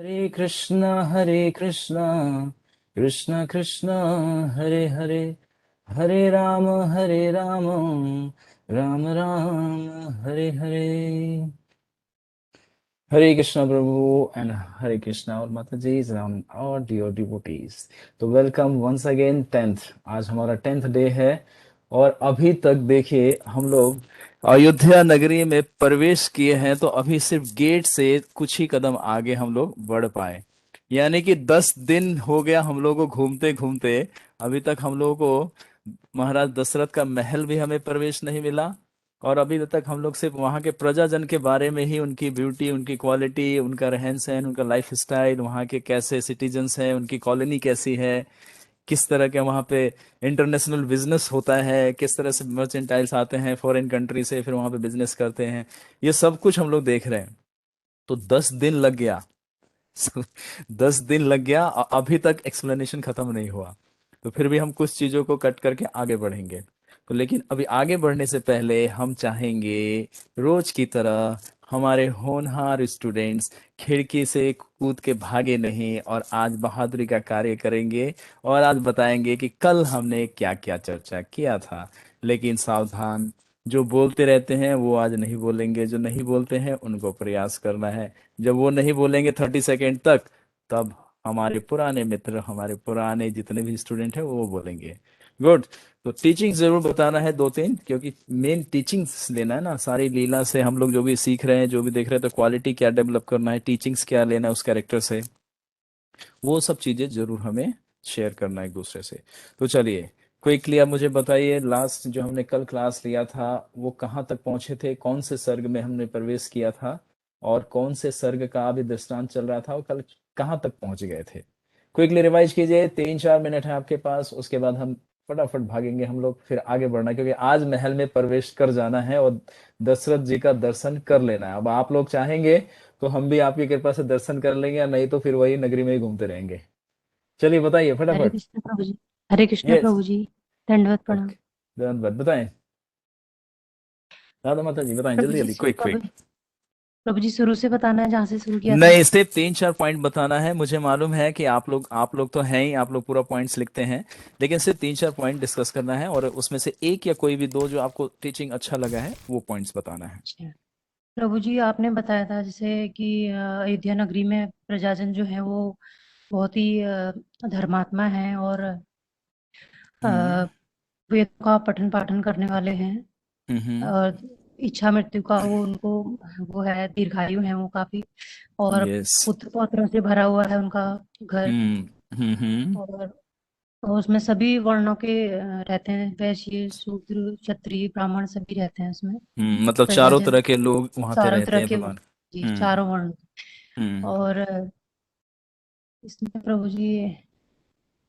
हरे कृष्णा कृष्ण कृष्ण हरे हरे हरे राम राम राम हरे हरे। हरे कृष्णा प्रभु and हरे कृष्णा और माता जी राम और डियर डिवोटीज। तो वेलकम वंस अगेन टेंथ। आज हमारा टेंथ डे है और अभी तक देखिए हम लोग अयोध्या नगरी में प्रवेश किए हैं, तो अभी सिर्फ गेट से कुछ ही कदम आगे हम लोग बढ़ पाए। यानी कि 10 दिन हो गया हम लोगों को घूमते घूमते। अभी तक हम लोगों को महाराज दशरथ का महल भी हमें प्रवेश नहीं मिला, और अभी तक हम लोग सिर्फ वहाँ के प्रजाजन के बारे में ही, उनकी ब्यूटी, उनकी क्वालिटी, उनका रहन सहन, उनका लाइफ स्टाइल, वहाँ के कैसे सिटीजन्स हैं, उनकी कॉलोनी कैसी है, किस तरह के वहाँ पे इंटरनेशनल बिजनेस होता है, किस तरह से मर्चेंटाइल्स आते हैं फॉरेन कंट्री से, फिर वहाँ पे बिजनेस करते हैं, ये सब कुछ हम लोग देख रहे हैं। तो 10 दिन लग गया। 10 दिन लग गया, अभी तक एक्सप्लेनेशन खत्म नहीं हुआ। तो फिर भी हम कुछ चीजों को कट करके आगे बढ़ेंगे। तो लेकिन अभी आगे बढ़ने से पहले हम चाहेंगे रोज की तरह हमारे होनहार स्टूडेंट्स खिड़की से कूद के भागे नहीं, और आज बहादुरी का कार्य करेंगे और आज बताएंगे कि कल हमने क्या क्या चर्चा किया था। लेकिन सावधान, जो बोलते रहते हैं वो आज नहीं बोलेंगे, जो नहीं बोलते हैं उनको प्रयास करना है। जब वो नहीं बोलेंगे 30 सेकेंड तक, तब हमारे पुराने मित्र, हमारे पुराने जितने भी स्टूडेंट हैं वो बोलेंगे। गुड। तो टीचिंग जरूर बताना है 2-3, क्योंकि मेन टीचिंग्स लेना है ना। सारी लीला से हम लोग जो भी सीख रहे हैं, जो भी देख रहे हैं, तो क्वालिटी क्या डेवलप करना है, टीचिंग्स क्या लेना है उस कैरेक्टर से, वो सब चीजें जरूर हमें शेयर करना है एक दूसरे से। तो चलिए क्विकली आप मुझे बताइए, लास्ट जो हमने कल क्लास लिया था वो कहाँ तक पहुंचे थे, कौन से सर्ग में हमने प्रवेश किया था, और कौन से सर्ग का अभी दृष्टांत चल रहा था, और कल कहाँ तक पहुंच गए थे। क्विकली रिवाइज कीजिए, 3-4 मिनट है आपके पास, उसके बाद हम फटाफट भागेंगे हम लोग, फिर आगे बढ़ना है, क्योंकि आज महल में प्रवेश कर जाना है और दशरथ जी का दर्शन कर लेना है। अब आप लोग चाहेंगे तो हम भी आपकी कृपा से दर्शन कर लेंगे, या नहीं तो फिर वही नगरी में ही घूमते रहेंगे। चलिए बताइए हरे फटाफट। कृष्ण प्रभु जी। हरे कृष्ण यस। प्रभु जी। दंडवत प्रणाम। ओके, धन्यवाद। बताएं राधा माता जी, बताएं प्रभु जल्दी जी जल्दी, क्विक प्रभु क्विक। प्रभु जी शुरू से बताना है जहाँ से शुरू किया था। नहीं, सिर्फ 3-4 पॉइंट बताना है। मुझे मालूम है कि आप लोग तो हैं ही, आप लोग पूरा पॉइंट्स लिखते हैं, लेकिन सिर्फ 3-4 पॉइंट डिस्कस करना है, और उसमें से एक या कोई भी दो जो आपको टीचिंग अच्छा लगा है वो पॉइंट्स बताना है। अच्छा। प्रभु जी आपने बताया था जैसे कि अयोध्या नगरी में प्रजाजन जो है वो बहुत ही धर्मात्मा है और हम्म वेद का पठन पाठन करने वाले हैं। हम्म। और इच्छा मृत्यु का वो उनको वो है, दीर्घायु है वो काफी। और यस। पुत्र पौत्रों से भरा हुआ है उनका घर। हम्म। और और उसमें सभी वर्णों के रहते हैं, वैश्य शूद्र क्षत्रिय ब्राह्मण सभी रहते हैं उसमें। मतलब चारों प्रजाजन तरह के लोग वहां पे चारों रहते तरह हैं के, भगवान। जी हम्म चारों वर्ण। हम्म। और इसमें प्रभु जी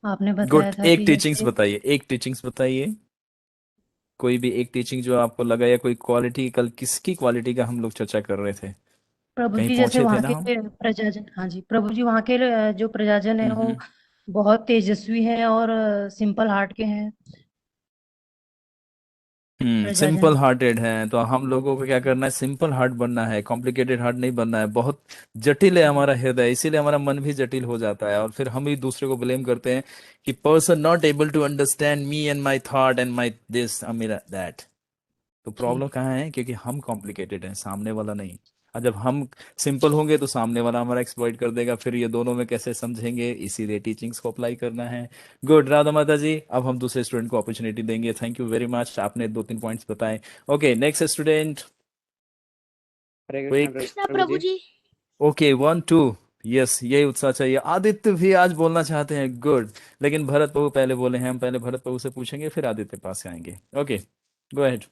आपने गुड। बताया था एक कि टीचिंग्स जैसे बताइए, एक टीचिंग्स बताइए, कोई भी एक टीचिंग जो आपको लगा, या कोई क्वालिटी, कल किसकी क्वालिटी का हम लोग चर्चा कर रहे थे, प्रभु कहीं जी जैसे पहुंचे थे वहाँ ना के हम। प्रजाजन, हाँ जी प्रभु जी वहाँ के जो प्रजाजन है वो हम्म। बहुत तेजस्वी हैं और सिंपल हार्ट के हैं प्रजाजन। सिंपल हार्टेड है, तो हम लोगों को क्या करना है, सिंपल हार्ट बनना है, कॉम्प्लिकेटेड हार्ट नहीं बनना है। बहुत जटिल है हमारा हृदय, इसीलिए हमारा मन भी जटिल हो जाता है, और फिर हम ही दूसरे को ब्लेम करते हैं कि person not able to understand me and my thought and my this मेरा दैट। तो जी प्रॉब्लम कहाँ है, क्योंकि हम कॉम्प्लिकेटेड हैं, सामने वाला नहीं। और जब हम सिंपल होंगे तो सामने वाला हमारा एक्सप्लॉइट कर देगा, फिर ये दोनों में कैसे समझेंगे, इसीलिए टीचिंग्स को अप्लाई करना है। गुड राधा माता जी, अब हम दूसरे स्टूडेंट को अपॉर्चुनिटी देंगे। थैंक यू वेरी मच, आपने 2-3 पॉइंट्स बताए। Okay, next student. Hare Krishna quick. Prabhu ji. Okay, 1-2। Yes, यही उत्साह चाहिए। आदित्य भी आज बोलना चाहते हैं, गुड। लेकिन भरत बाबू पहले बोले हैं, हम पहले भरत बाबू से पूछेंगे, फिर आदित्य पास आएंगे। ओके, गो अहेड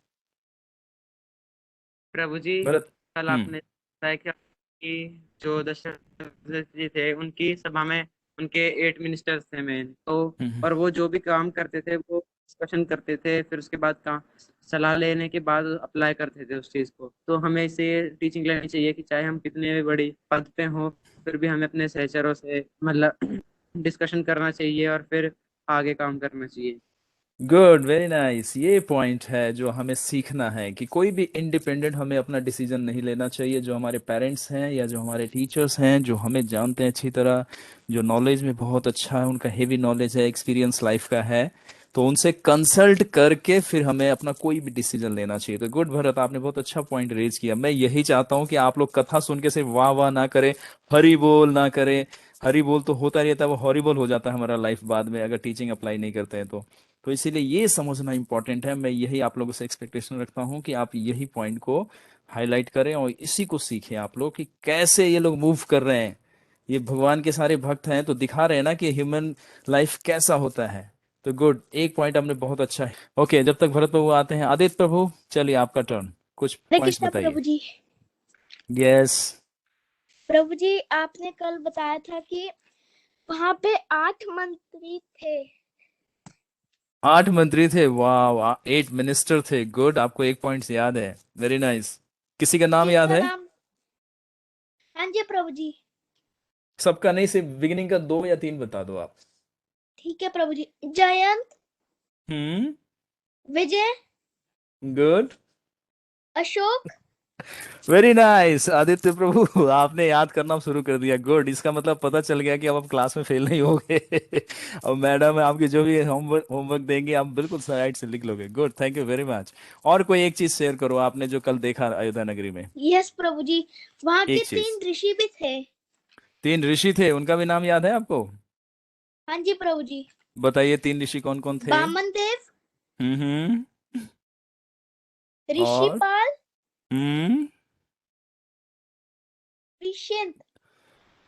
प्रभु जी, भरत। कल हम्म आपने बताया कि जो दशरथ जी थे उनकी सभा में उनके 8 मिनिस्टर्स थे मेन तो। हम्म और वो जो भी काम करते थे वो डिस्कशन करते थे, फिर उसके बाद काम सलाह लेने के बाद अप्लाई करते थे उस चीज को। तो हमें इससे टीचिंग लेनी चाहिए कि चाहे हम कितने भी बड़ी पद पे हों, फिर भी हमें अपने सहचरों से मतलब डिस्कशन करना चाहिए और फिर आगे काम करना चाहिए। Good, very nice. ये पॉइंट है जो हमें सीखना है कि कोई भी इंडिपेंडेंट हमें अपना डिसीजन नहीं लेना चाहिए। जो हमारे पेरेंट्स हैं या जो हमारे टीचर्स हैं जो हमें जानते हैं अच्छी तरह, जो नॉलेज में बहुत अच्छा है, उनका हेवी नॉलेज है, एक्सपीरियंस लाइफ का है, तो उनसे कंसल्ट करके फिर हमें अपना कोई भी डिसीजन लेना चाहिए। तो गुड भरत, आपने बहुत अच्छा पॉइंट रेज किया। मैं यही चाहता हूँ कि आप लोग कथा सुन के सिर्फ वाह वाह ना करें, हरी बोल ना करें। हरी बोल तो होता रहता है, वो हॉरिबल हो जाता है हमारा लाइफ बाद में अगर टीचिंग अप्लाई नहीं करते हैं तो इसीलिए ये समझना इंपॉर्टेंट है। मैं यही आप लोगों से एक्सपेक्टेशन रखता हूँ कि आप यही पॉइंट को हाईलाइट करें और इसी को सीखें आप लोग कि कैसे ये लोग मूव कर रहे हैं। ये भगवान के सारे भक्त हैं तो दिखा रहे हैं ना कि ह्यूमन लाइफ कैसा होता है। तो गुड, एक पॉइंट आपने बहुत अच्छा है। ओके, जब तक भरत प्रभु आते हैं, आदित्य प्रभु चलिए आपका टर्न, कुछ हरे पॉइंट्स कृष्णा बताइए। प्रभु जी। यस। प्रभु जी, आपने कल बताया था कि वहां पे 8 मंत्री थे। 8 मंत्री थे, वाह। 8 मिनिस्टर थे, गुड। आपको एक पॉइंट याद है, वेरी नाइस। किसी का नाम याद किसका है? नाम? हाँ जी प्रभु जी। सबका नहीं, सिर्फ बिगिनिंग का 2 या 3 बता दो आप। ठीक है Prabhu ji. Jayant, hmm. Vijay, good, Ashok. Very nice. Aditya Prabhu आपने याद करना शुरू कर दिया, गुड। इसका मतलब पता चल गया कि अब आप क्लास में फेल नहीं होगे। और मैडम आपकी जो भी होमवर्क होमवर्क देंगी आप बिल्कुल साइड से लिख लोगे, good, thank you very much. और कोई एक चीज शेयर करो आपने जो कल देखा अयोध्या नगरी में। यस प्रभु जी, वहां के एक चीज। 3 ऋषि भी थे। 3 ऋषि थे, उनका भी नाम याद है आपको? हाँ जी प्रभु जी। बताइए 3 ऋषि कौन कौन थे। बामन देव, हम्म। और ऋषिपाल, हम्म। ऋष्यंत।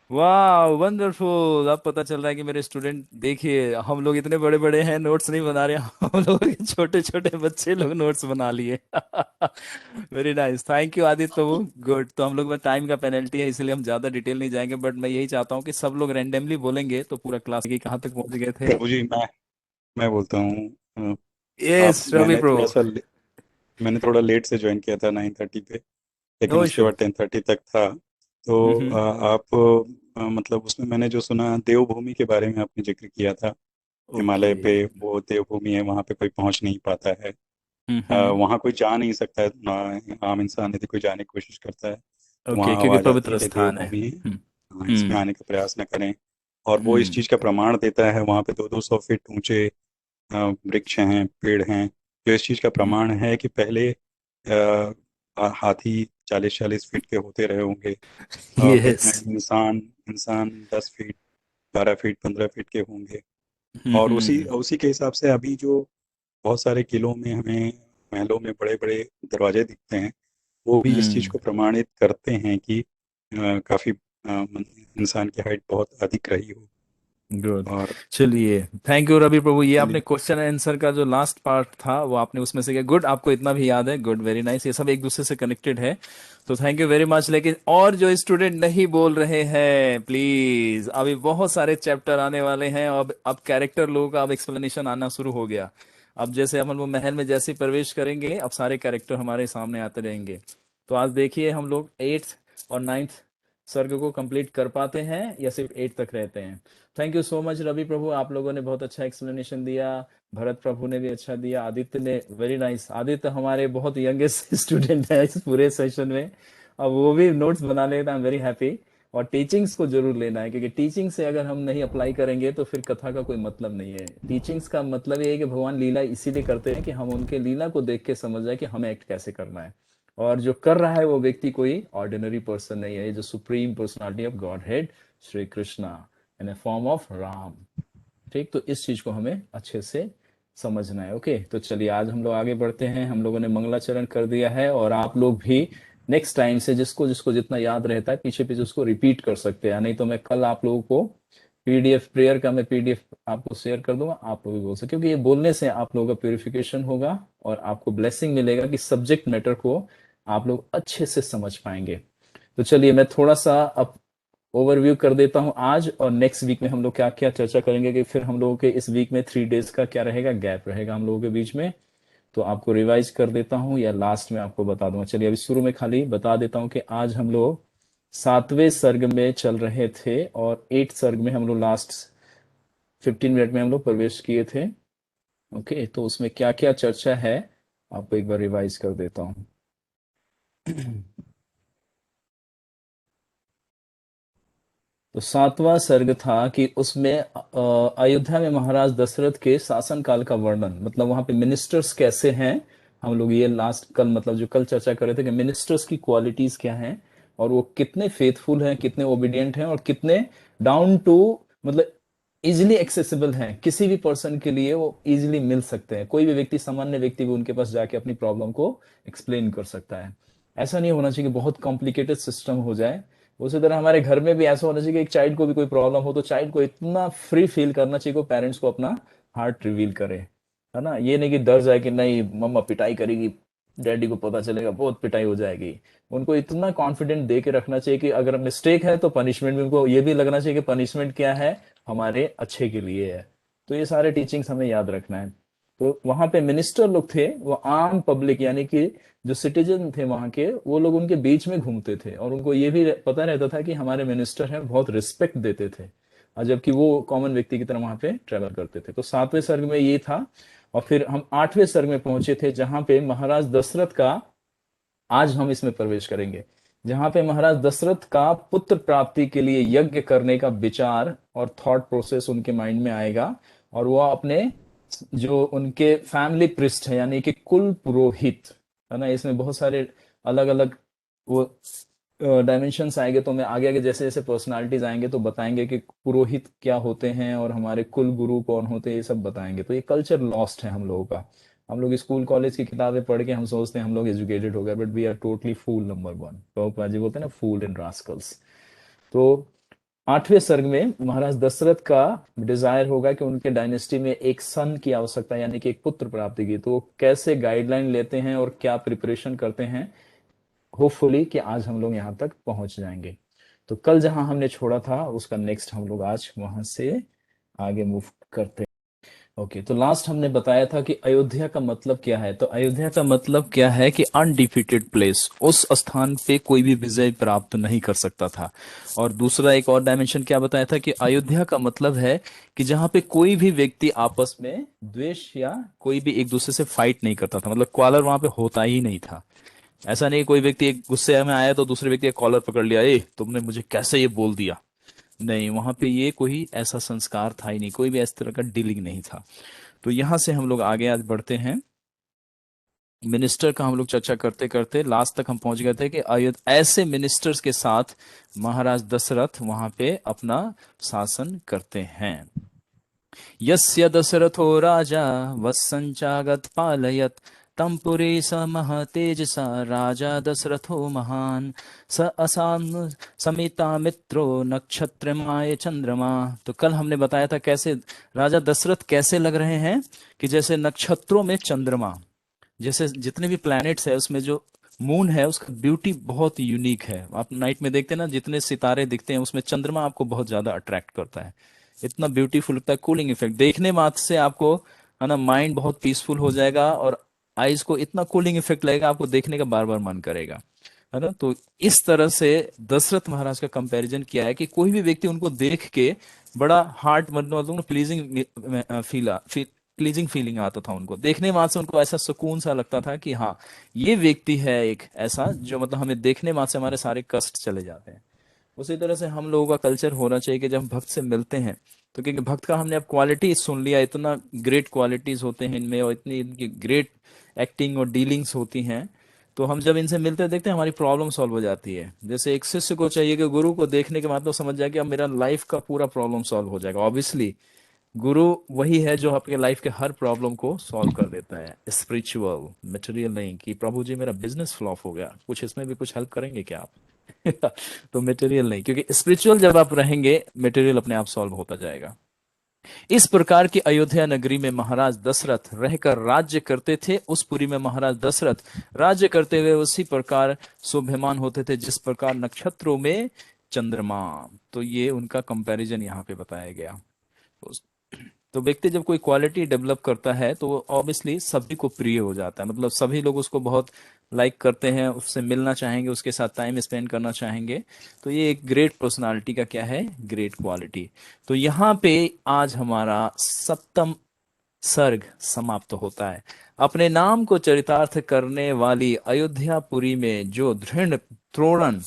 वाह, वंडरफुल। अब पता चल रहा है कि मेरे स्टूडेंट, देखिए हम लोग इतने बड़े बड़े हैं, नोट्स नहीं बना रहे। हम लोग छोटे छोटे बच्चे लोग नोट्स बना लिए। Very nice, thank you Aditya Prabhu, good. तो हम लोग में टाइम का पेनल्टी है इसलिए हम ज्यादा डिटेल नहीं जाएंगे, बट मैं यही चाहता हूँ कि सब लोग रैंडमली बोलेंगे तो पूरा क्लास की कहाँ तक पहुंच गए थे। प्रभु जी, मैं बोलता हूँ। यस, आप रवि प्रभु। मैंने थोड़ा लेट से ज्वाइन किया था 9:30 पे, लेकिन नो उसके इशू। बाद 10:30 तक था। तो हम्म। आप मतलब उसमें मैंने जो सुना, देवभूमि के बारे में आपने जिक्र किया था। ओके। हिमालय पे वो देवभूमि है, वहाँ पे कोई पहुँच नहीं पाता है। हम्म। वहाँ कोई जा नहीं सकता है, आम इंसान यदि कोई जाने की कोशिश करता है तो ओके, वहाँ क्योंकि आवाज़ आती है पवित्र कि स्थान है। देवभूमि है, इसमें हम्म। आने का प्रयास न करें। और वो इस हम्म। चीज़ का प्रमाण देता है। वहाँ पे 200-200 फीट ऊंचे वृक्ष हैं, पेड़ हैं, जो इस चीज़ का प्रमाण है कि पहले हाथी 40-40 फीट के होते रहे होंगे। यस। इंसान इंसान 10 फीट, 12 फीट, 15 फीट के होंगे। और उसी हम्म। उसी के हिसाब से अभी जो बहुत सारे किलों में हमें, महलों में बड़े बड़े दरवाजे दिखते हैं, वो भी इस चीज़ हम्म। को प्रमाणित करते हैं कि काफ़ी इंसान की हाइट बहुत अधिक रही हो। गुड। और चलिए, थैंक यू रवि प्रभु। ये आपने चलिए। क्वेश्चन आंसर का जो लास्ट पार्ट था वो आपने उसमें से किया, गुड। आपको इतना भी याद है, गुड, वेरी नाइस। ये सब एक दूसरे से कनेक्टेड है, तो थैंक यू वेरी मच। लेकिन और जो स्टूडेंट नहीं बोल रहे हैं, प्लीज, अभी बहुत सारे चैप्टर आने वाले हैं। अब कैरेक्टर लोगों का अब एक्सप्लेनेशन आना शुरू हो गया। अब जैसे हम वो महल में जैसे ही प्रवेश करेंगे, अब सारे कैरेक्टर हमारे सामने आते रहेंगे। तो आज देखिए हम लोग 8th और 9th सर्ग को कंप्लीट कर पाते हैं या सिर्फ 8 तक रहते हैं। Thank you so much Ravi Prabhu, आप लोगों ने बहुत अच्छा एक्सप्लेनेशन दिया। भरत प्रभु ने भी अच्छा दिया, आदित्य ने, वेरी नाइस। आदित्य हमारे बहुत यंगेस्ट स्टूडेंट है इस पूरे सेशन में। अब वो भी नोट्स बना लेता, आई एम वेरी हैप्पी। और टीचिंग्स को जरूर लेना है, क्योंकि टीचिंग से अगर हम नहीं अप्लाई करेंगे तो फिर कथा का कोई मतलब नहीं है। टीचिंग्स का मतलब ये है कि भगवान लीला इसीलिए करते हैं कि हम उनके लीला को देख के समझ जाए कि हमें एक्ट कैसे करना है। और जो कर रहा है वो व्यक्ति कोई ऑर्डिनरी पर्सन नहीं है, ये जो supreme personality of God head Shri Krishna in A form of Ram. ठीक, तो इस चीज को हमें अच्छे से समझना है। ओके, तो चलिए आज हम लोग आगे बढ़ते हैं। हम लोगों ने मंगलाचरण कर दिया है और आप लोग भी नेक्स्ट टाइम से जिसको जिसको जितना याद रहता है पीछे पीछे उसको रिपीट कर सकते हैं। नहीं तो मैं कल आप लोगों को पीडीएफ, प्रेयर का मैं पीडीएफ आपको शेयर कर दूंगा, आप लोग भी बोल सकते, क्योंकि ये बोलने से आप लोगों का प्योरिफिकेशन होगा और आपको ब्लेसिंग मिलेगा कि सब्जेक्ट मैटर को आप लोग अच्छे से समझ पाएंगे। तो चलिए मैं थोड़ा सा अब ओवरव्यू कर देता हूं आज और नेक्स्ट वीक में हम लोग क्या क्या चर्चा करेंगे, कि फिर हम लोगों के इस वीक में 3 डेज का क्या रहेगा, गैप रहेगा हम लोगों के बीच में। तो आपको रिवाइज कर देता हूं या लास्ट में आपको बता दूंगा। चलिए अभी शुरू में खाली बता देता हूं कि आज हम लोग 7वें सर्ग में चल रहे थे और 8 सर्ग में हम लोग लास्ट 15 मिनट में हम लोग प्रवेश किए थे। ओके, तो उसमें क्या क्या चर्चा है आपको एक बार रिवाइज कर देता हूँ। तो 7वां सर्ग था कि उसमें अयोध्या में महाराज दशरथ के शासन काल का वर्णन, मतलब वहां पे मिनिस्टर्स कैसे हैं। हम लोग ये लास्ट कल, मतलब जो कल चर्चा कर रहे थे कि मिनिस्टर्स की क्वालिटीज क्या हैं और वो कितने फेथफुल हैं, कितने ओबीडियंट हैं और कितने डाउन टू, मतलब इजिली एक्सेसिबल हैं, किसी भी पर्सन के लिए वो इजिली मिल सकते हैं। कोई भी व्यक्ति, सामान्य व्यक्ति भी उनके पास जाके अपनी प्रॉब्लम को एक्सप्लेन कर सकता है। ऐसा नहीं होना चाहिए कि बहुत कॉम्प्लिकेटेड सिस्टम हो जाए। उसी तरह हमारे घर में भी ऐसा होना चाहिए कि एक चाइल्ड को भी कोई प्रॉब्लम हो तो चाइल्ड को इतना फ्री फील करना चाहिए कि पेरेंट्स को अपना हार्ट रिवील करे, है ना। ये नहीं कि डर जाए कि नहीं मम्मा पिटाई करेगी, डैडी को पता चलेगा बहुत पिटाई हो जाएगी। उनको इतना कॉन्फिडेंट दे के रखना चाहिए कि अगर मिस्टेक है तो पनिशमेंट भी उनको ये भी लगना चाहिए कि पनिशमेंट क्या है, हमारे अच्छे के लिए है। तो ये सारे टीचिंग्स हमें याद रखना है। तो वहां पे मिनिस्टर लोग थे, वो आम पब्लिक यानी कि जो सिटीजन थे वहां के, वो लोग उनके बीच में घूमते थे और उनको ये भी पता रहता था कि हमारे मिनिस्टर हैं, बहुत रिस्पेक्ट देते थे, और जबकि वो कॉमन व्यक्ति की तरह वहां पे ट्रेवल करते थे। तो 7वें सर्ग में ये था। और फिर हम 8वें सर्ग में पहुंचे थे जहां पे महाराज दशरथ का, आज हम इसमें प्रवेश करेंगे, जहां पे महाराज दशरथ का पुत्र प्राप्ति के लिए यज्ञ करने का विचार और थॉट प्रोसेस उनके माइंड में आएगा। और वो अपने जो उनके फैमिली प्रिस्ट है यानी कि कुल पुरोहित, है ना, इसमें बहुत सारे अलग अलग वो डायमेंशंस आएंगे। तो मैं आगे आगे जैसे जैसे पर्सनालिटीज आएंगे तो बताएंगे कि पुरोहित क्या होते हैं और हमारे कुल गुरु कौन होते हैं, ये सब बताएंगे। तो ये कल्चर लॉस्ट है हम लोगों का। हम लोग स्कूल कॉलेज की किताबें पढ़ के हम सोचते हैं हम लोग एजुकेटेड हो गए, but we are totally fool number one. Prabhupada ji बोलते हैं ना, फूल एंड रास्कल्स। तो 8वें सर्ग में महाराज दशरथ का डिजायर होगा कि उनके डायनेस्टी में एक सन की आवश्यकता है, यानी कि एक पुत्र प्राप्ति की। तो वो कैसे गाइडलाइन लेते हैं और क्या प्रिपरेशन करते हैं, होपफुली कि आज हम लोग यहाँ तक पहुंच जाएंगे। तो कल जहां हमने छोड़ा था उसका नेक्स्ट हम लोग आज वहां से आगे मूव करते हैं। ओके, तो लास्ट हमने बताया था कि अयोध्या का मतलब क्या है। तो अयोध्या का मतलब क्या है कि अनडिफीटेड प्लेस, उस स्थान पे कोई भी विजय प्राप्त नहीं कर सकता था। और दूसरा एक और डायमेंशन क्या बताया था कि अयोध्या का मतलब है कि जहां पे कोई भी व्यक्ति आपस में द्वेष या कोई भी एक दूसरे से फाइट नहीं करता था, मतलब क्वालर वहां पे होता ही नहीं था। ऐसा नहीं कोई व्यक्ति एक गुस्से में आया तो दूसरे व्यक्ति का कॉलर पकड़ लिया, ए तुमने मुझे कैसे ये बोल दिया। नहीं, वहां पे ये कोई ऐसा संस्कार था ही नहीं, कोई भी इस तरह का डीलिंग नहीं था। तो यहां से हम लोग आगे आज बढ़ते हैं। मिनिस्टर का हम लोग चर्चा करते करते लास्ट तक हम पहुंच गए थे कि ऐसे मिनिस्टर्स के साथ महाराज दशरथ वहां पे अपना शासन करते हैं। यस्य दशरथो राजा वत्सञ्चागत पालयत तं पुरे स महतेजसा राजा दशरथो महान स असाम समिता मित्रो नक्षत्रमाय चंद्रमा। तो कल हमने बताया था कैसे राजा दशरथ कैसे लग रहे हैं कि जैसे नक्षत्रों में चंद्रमा, जैसे जितने भी प्लैनेट्स है उसमें जो मून है उसका ब्यूटी बहुत यूनिक है। आप नाइट में देखते हैं ना, जितने सितारे दिखते हैं उसमें चंद्रमा आपको बहुत ज्यादा अट्रैक्ट करता है। इतना ब्यूटीफुल लगता है, कूलिंग इफेक्ट देखने मात्र से आपको, है ना, माइंड बहुत पीसफुल हो जाएगा और आईज को इतना कूलिंग इफेक्ट लगेगा, आपको देखने का बार बार मन करेगा, है ना। तो इस तरह से दशरथ महाराज का कंपैरिजन किया है कि कोई भी व्यक्ति उनको देख के बड़ा हार्ट, मतलब प्लीजिंग प्लीजिंग फीलिंग आता था उनको देखने मात्र से। उनको ऐसा सुकून सा लगता था कि हाँ, ये व्यक्ति है एक ऐसा जो, मतलब हमें देखने मात्र से हमारे सारे कष्ट चले जाते हैं। उसी तरह से हम लोगों का कल्चर होना चाहिए कि जब हम भक्त से मिलते हैं तो, क्योंकि भक्त का हमने अब क्वालिटी सुन लिया, इतना ग्रेट क्वालिटीज होते हैं इनमें और इतनी इनकी ग्रेट एक्टिंग और डीलिंग्स होती हैं। तो हम जब इनसे मिलते हैं देखते हैं हमारी प्रॉब्लम सॉल्व हो जाती है। जैसे एक शिष्य को चाहिए कि गुरु को देखने के बाद तो समझ जाए कि अब मेरा लाइफ का पूरा प्रॉब्लम सॉल्व हो जाएगा। ऑब्वियसली गुरु वही है जो आपके लाइफ के हर प्रॉब्लम को सॉल्व कर देता है, स्पिरिचुअल, मटेरियल नहीं कि प्रभु जी मेरा बिजनेस फ्लॉप हो गया, कुछ इसमें भी कुछ हेल्प करेंगे क्या आप। तो मटेरियल नहीं, क्योंकि स्पिरिचुअल जब आप रहेंगे मटेरियल अपने आप सॉल्व होता जाएगा। इस प्रकार की अयोध्या नगरी में महाराज दशरथ रहकर राज्य करते थे। उस पुरी में महाराज दशरथ राज्य करते हुए उसी प्रकार शोभ्यमान होते थे जिस प्रकार नक्षत्रों में चंद्रमा। तो ये उनका कंपैरिजन यहाँ पे बताया गया। तो व्यक्ति जब कोई क्वालिटी डेवलप करता है तो वो ऑब्वियसली सभी को प्रिय हो जाता है, मतलब सभी लोग उसको बहुत लाइक करते हैं, उससे मिलना चाहेंगे, उसके साथ टाइम स्पेंड करना चाहेंगे। तो ये एक ग्रेट पर्सनालिटी का क्या है, ग्रेट क्वालिटी। तो यहाँ पे आज हमारा सर्ग समाप्त होता है। अपने नाम को चरितार्थ करने वाली अयोध्यापुरी में जो दृढ़ तोरण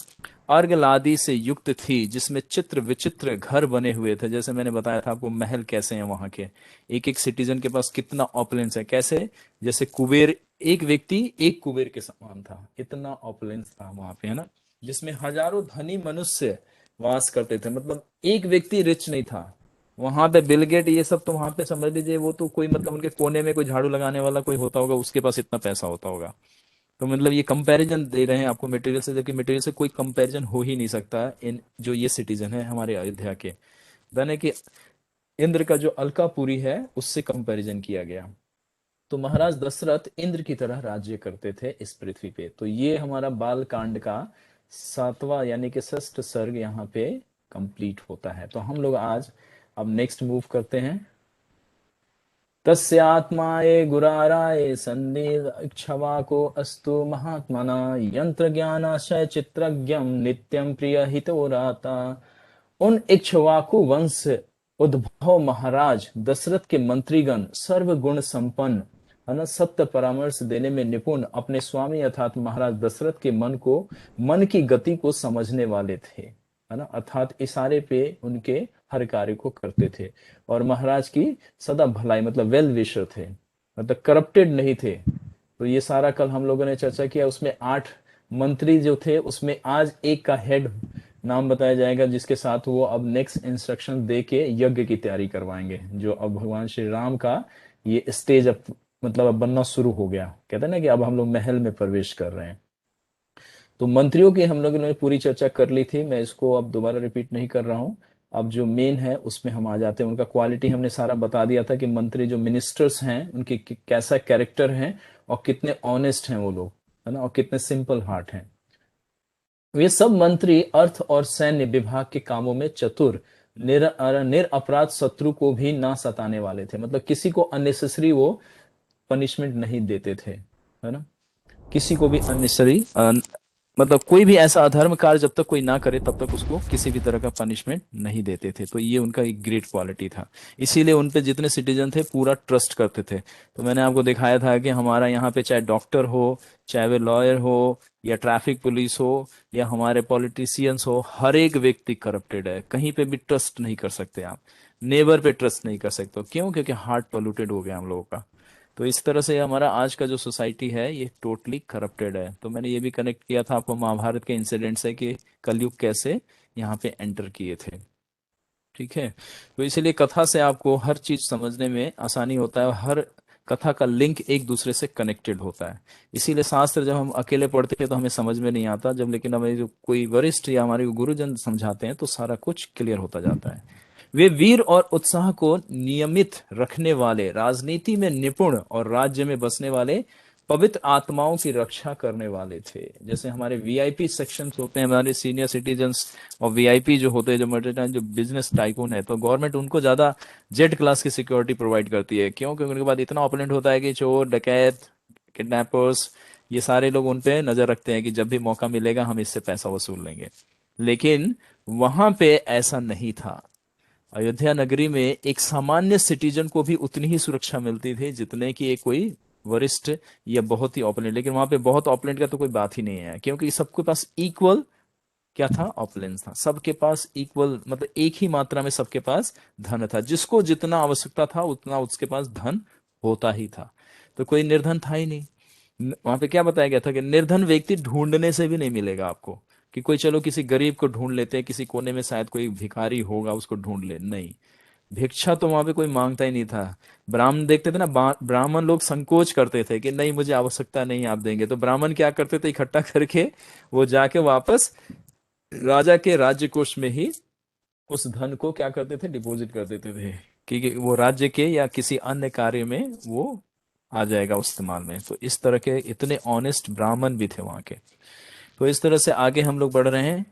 अर्गलादि से युक्त थी, जिसमें चित्र विचित्र घर बने हुए थे, जैसे मैंने बताया था आपको महल कैसे हैं वहां के, एक एक सिटीजन के पास कितना ऑपुलेंस है, कैसे जैसे कुबेर, एक व्यक्ति एक कुबेर के समान था, इतना ऑपुलेंस था वहां पे, है ना, जिसमें हजारों धनी मनुष्य वास करते थे। मतलब एक व्यक्ति रिच नहीं था वहां पे, बिल गेट ये सब तो वहां पे समझ लीजिए वो तो कोई, मतलब उनके कोने में कोई झाड़ू लगाने वाला कोई होता होगा, उसके पास इतना पैसा होता होगा। तो मतलब ये कंपैरिजन दे रहे हैं आपको मटेरियल से, जबकि मटेरियल से कोई कंपैरिजन हो ही नहीं सकता इन जो ये सिटीजन है हमारे अयोध्या के। यानी कि इंद्र का जो अलकापुरी है उससे कंपैरिजन किया गया। तो महाराज दशरथ इंद्र की तरह राज्य करते थे इस पृथ्वी पे। तो ये हमारा बाल कांड का 7वां यानी कि षष्ठ सर्ग यहाँ पे कंप्लीट होता है। तो हम लोग आज अब नेक्स्ट मूव करते हैं। तस्यात्माये गुराराये सन्निध इक्ष्वाको अस्तु महात्मना यंत्र ज्ञानाशय चित्रज्ञम नित्यम प्रिय हितोराता। उन इक्ष्वाकु वंश उद्भव महाराज दशरथ के मंत्रीगण सर्व गुण संपन्न, है ना, सत्य परामर्श देने में निपुण, अपने स्वामी अर्थात महाराज दशरथ के मन की गति को समझने वाले थे, है ना, अर्थात इशारे पे उनके हर कार्य को करते थे, और महाराज की सदा भलाई, मतलब वेल विशर थे, मतलब करप्टेड नहीं थे। तो ये सारा कल हम लोगों ने चर्चा किया। उसमें 8 मंत्री जो थे, उसमें आज एक का हेड नाम बताया जाएगा, जिसके साथ वो अब नेक्स्ट इंस्ट्रक्शन दे के यज्ञ की तैयारी करवाएंगे, जो अब भगवान श्री राम का ये स्टेज अब मतलब अब बनना शुरू हो गया। कहते हैं ना कि अब हम लोग महल में प्रवेश कर रहे हैं। तो मंत्रियों की हम लोगों ने पूरी चर्चा कर ली थी, मैं इसको अब दोबारा रिपीट नहीं कर रहा हूं। अब जो मेन है उसमें हम आ जाते हैं। उनका क्वालिटी हमने सारा बता दिया था कि मंत्री जो मिनिस्टर्स हैं उनके कैसा कैरेक्टर है और कितने ऑनेस्ट हैं वो लोग, है ना, और कितने सिंपल हार्ट हैं। वे सब मंत्री अर्थ और सैन्य विभाग के कामों में चतुर, निरअपराध शत्रु को भी ना सताने वाले थे। मतलब किसी को अननेसेसरी वो पनिशमेंट नहीं देते थे, है ना, किसी को भी अननेसेसरी, मतलब कोई भी ऐसा अधर्म कार्य जब तक कोई ना करे तब तक उसको किसी भी तरह का पनिशमेंट नहीं देते थे। तो ये उनका एक ग्रेट क्वालिटी था, इसीलिए उन पे जितने सिटीजन थे पूरा ट्रस्ट करते थे। तो मैंने आपको दिखाया था कि हमारा यहाँ पे चाहे डॉक्टर हो, चाहे वे लॉयर हो, या ट्रैफिक पुलिस हो, या हमारे पॉलिटिशियंस हो, हर एक व्यक्ति करप्टेड है। कहीं पे भी ट्रस्ट नहीं कर सकते आप, नेबर पे ट्रस्ट नहीं कर सकते। क्यों? क्योंकि हार्ट पोल्यूटेड हो गया हम लोगों का। तो इस तरह से हमारा आज का जो सोसाइटी है ये टोटली करप्टेड है। तो मैंने ये भी कनेक्ट किया था आपको महाभारत के इंसिडेंट से कि कलयुग कैसे यहाँ पे एंटर किए थे। ठीक है, तो इसीलिए कथा से आपको हर चीज समझने में आसानी होता है, और हर कथा का लिंक एक दूसरे से कनेक्टेड होता है। इसीलिए शास्त्र जब हम अकेले पढ़ते हैं तो हमें समझ में नहीं आता, जब लेकिन हमें जो कोई वरिष्ठ या हमारे गुरुजन समझाते हैं तो सारा कुछ क्लियर होता जाता है। वे वीर और उत्साह को नियमित रखने वाले, राजनीति में निपुण और राज्य में बसने वाले, पवित्र आत्माओं की रक्षा करने वाले थे। जैसे हमारे वीआईपी सेक्शंस होते हैं, हमारे सीनियर सिटीजन्स और वीआईपी जो होते हैं, जो मर्चेंटाइन, जो बिजनेस टाइकून है, तो गवर्नमेंट उनको ज्यादा जेड क्लास की सिक्योरिटी प्रोवाइड करती है। क्यों? क्योंकि उनके बाद इतना ओपोनेंट होता है कि चोर, डकैत, किडनैपर्स, ये सारे लोग उन पे नजर रखते हैं कि जब भी मौका मिलेगा हम इससे पैसा वसूल लेंगे। लेकिन वहां पे ऐसा नहीं था। अयोध्या नगरी में एक सामान्य सिटीजन को भी उतनी ही सुरक्षा मिलती थी जितने की एक कोई वरिष्ठ या बहुत ही ऑपोनेंट। लेकिन वहां पे बहुत ऑपोनेंट का तो कोई बात ही नहीं है, क्योंकि सबके पास इक्वल क्या था? ऑपुलेंस था। सबके पास इक्वल, मतलब एक ही मात्रा में सबके पास धन था। जिसको जितना आवश्यकता था उतना उसके पास धन होता ही था। तो कोई निर्धन था ही नहीं। वहां पे क्या बताया गया था कि निर्धन व्यक्ति ढूंढने से भी नहीं मिलेगा आपको, कि कोई चलो किसी गरीब को ढूंढ लेते हैं, किसी कोने में शायद कोई भिखारी होगा उसको ढूंढ ले, नहीं। भिक्षा तो वहां पे कोई मांगता ही नहीं था। ब्राह्मण देखते थे ना, ब्राह्मण लोग संकोच करते थे कि नहीं मुझे आवश्यकता नहीं, आप देंगे। तो ब्राह्मण क्या करते थे? इकट्ठा करके वो जाके वापस राजा के राज्य कोष में ही उस धन को क्या करते थे? डिपॉजिट कर देते थे, क्योंकि वो राज्य के या किसी अन्य कार्य में वो आ जाएगा इस्तेमाल में। तो इस तरह के इतने ऑनेस्ट ब्राह्मण भी थे वहां के। तो इस तरह से आगे हम लोग बढ़ रहे हैं।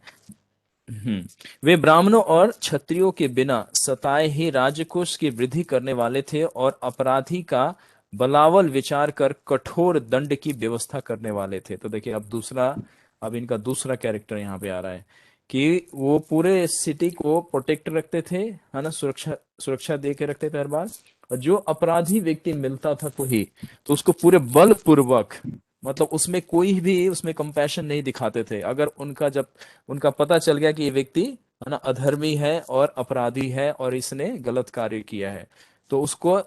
वे ब्राह्मणों और क्षत्रियों के बिना सताए ही राजकोष की वृद्धि करने वाले थे, और अपराधी का बलावल विचार कर कठोर दंड की व्यवस्था करने वाले थे। तो देखिए अब इनका दूसरा कैरेक्टर यहाँ पे आ रहा है कि वो पूरे सिटी को प्रोटेक्ट रखते थे, है ना, सुरक्षा सुरक्षा दे के रखते थे हर बार। और जो अपराधी व्यक्ति मिलता था कोई, तो उसको पूरे बलपूर्वक, मतलब उसमें कोई भी उसमें कंपैशन नहीं दिखाते थे। अगर जब उनका पता चल गया कि ये व्यक्ति है ना अधर्मी है और अपराधी है और इसने गलत कार्य किया है, तो उसको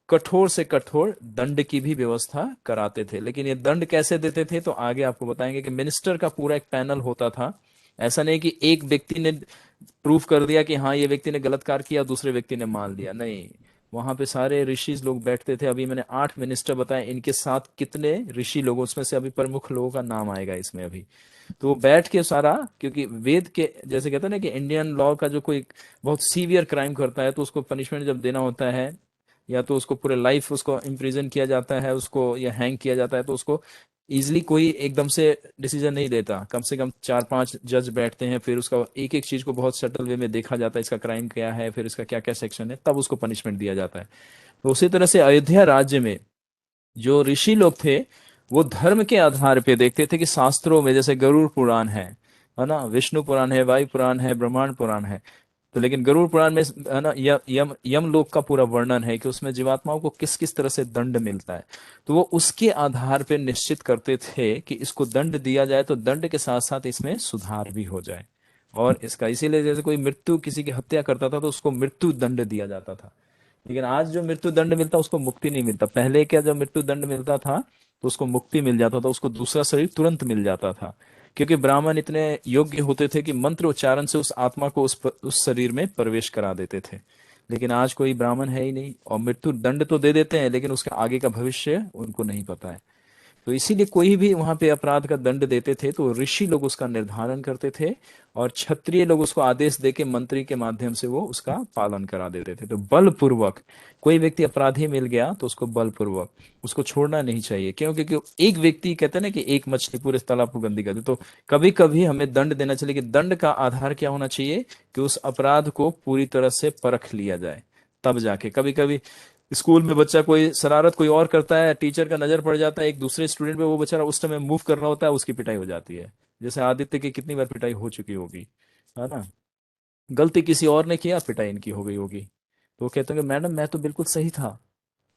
कठोर से कठोर दंड की भी व्यवस्था कराते थे। लेकिन ये दंड कैसे देते थे तो आगे आपको बताएंगे कि मिनिस्टर का पूरा एक पैनल होता था। ऐसा नहीं कि एक व्यक्ति ने प्रूफ कर दिया कि हाँ ये व्यक्ति ने गलत कार्य किया, दूसरे व्यक्ति ने मान लिया, नहीं। वहां पे सारे ऋषि लोग बैठते थे। अभी मैंने 8 मिनिस्टर बताए, इनके साथ कितने ऋषि लोगों, उसमें से अभी प्रमुख लोगों का नाम आएगा इसमें अभी। तो वो बैठ के सारा, क्योंकि वेद के जैसे कहते हैं ना कि इंडियन लॉ का जो कोई बहुत सीवियर क्राइम करता है तो उसको पनिशमेंट जब देना होता है, या तो उसको पूरे लाइफ उसको इम्प्रिजन किया जाता है, उसको या हैंग किया जाता है, तो उसको इजिली कोई एकदम से डिसीजन नहीं देता। कम से कम 4-5 जज बैठते हैं, फिर उसका एक एक चीज को बहुत सटल वे में देखा जाता है, इसका क्राइम क्या है, फिर इसका क्या क्या सेक्शन है, तब उसको पनिशमेंट दिया जाता है। तो उसी तरह से अयोध्या राज्य में जो ऋषि लोग थे, वो धर्म के आधार पे देखते थे कि शास्त्रों में जैसे गरुड़ पुराण है ना, विष्णु पुराण है, वायु पुराण है, ब्रह्मांड पुराण है। तो लेकिन गरुड़ पुराण में है ना यम लोक का पूरा वर्णन है कि उसमें जीवात्माओं को किस किस तरह से दंड मिलता है। तो वो उसके आधार पे निश्चित करते थे कि इसको दंड दिया जाए तो दंड के साथ साथ इसमें सुधार भी हो जाए। और इसका इसीलिए जैसे कोई मृत्यु किसी की हत्या करता था तो उसको मृत्यु दंड दिया जाता था। लेकिन आज जो मृत्यु दंड मिलता उसको मुक्ति नहीं मिलता। पहले क्या, जब मृत्यु दंड मिलता था तो उसको मुक्ति मिल जाता था, उसको दूसरा शरीर तुरंत मिल जाता था, क्योंकि ब्राह्मण इतने योग्य होते थे कि मंत्र उच्चारण से उस आत्मा को उस शरीर में प्रवेश करा देते थे। लेकिन आज कोई ब्राह्मण है ही नहीं, और मृत्यु दंड तो दे देते हैं लेकिन उसके आगे का भविष्य उनको नहीं पता है। तो इसीलिए कोई भी वहां पे अपराध का दंड देते थे तो ऋषि लोग उसका निर्धारण करते थे, और क्षत्रिय लोग उसको आदेश देके मंत्री के माध्यम से वो उसका पालन करा देते थे। तो बलपूर्वक कोई व्यक्ति अपराधी मिल गया तो उसको बलपूर्वक उसको छोड़ना नहीं चाहिए। क्यों? क्योंकि एक व्यक्ति, कहते हैं ना कि एक मछली पूरे तालाब को गंदी कर दे। तो कभी कभी हमें दंड देना चाहिए, कि दंड का आधार क्या होना चाहिए कि उस अपराध को पूरी तरह से परख लिया जाए, तब जाके। कभी कभी स्कूल में बच्चा कोई शरारत कोई और करता है, टीचर का नजर पड़ जाता है एक दूसरे स्टूडेंट पे, वो बेचारा उस समय मूव कर रहा होता है, उसकी पिटाई हो जाती है। जैसे आदित्य की कितनी बार पिटाई हो चुकी होगी, है ना। गलती किसी और ने किया, पिटाई इनकी हो गई होगी। तो वो कहते हैं कि मैडम मैं तो बिल्कुल सही था,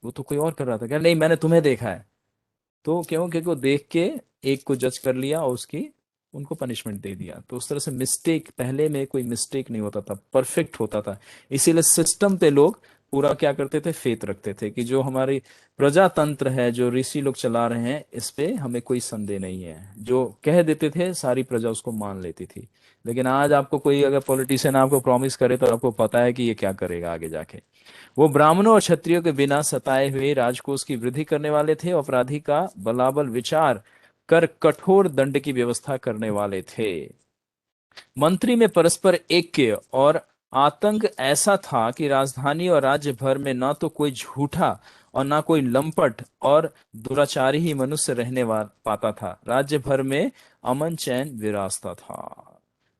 वो तो कोई और कर रहा था। क्या? नहीं, मैंने तुम्हें देखा है। तो क्यों? क्योंकि वो देख के एक को जज कर लिया और उसकी उनको पनिशमेंट दे दिया। तो उस तरह से मिस्टेक, पहले में कोई मिस्टेक नहीं होता था, परफेक्ट होता था। इसीलिए सिस्टम पे लोग पूरा क्या करते थे, फेथ रखते थे कि जो हमारी प्रजातंत्र है, जो ऋषि लोग चला रहे हैं, इस पे हमें कोई संदेह नहीं है। जो कह देते थे सारी प्रजा उसको मान लेती थी। लेकिन आज आपको कोई अगर पॉलिटिशियन आपको प्रॉमिस करे तो आपको पता है कि ये क्या करेगा आगे जाके। वो ब्राह्मणों और क्षत्रियों के बिना सताए हुए राजकोष की वृद्धि करने वाले थे, अपराधी का बलाबल विचार कर कठोर दंड की व्यवस्था करने वाले थे। मंत्री में परस्पर ऐक्य और आतंक ऐसा था कि राजधानी और राज्य भर में ना तो कोई झूठा और ना कोई लंपट और दुराचारी ही मनुष्य रहने पाता था। राज्य भर में अमन चैन विराजता था।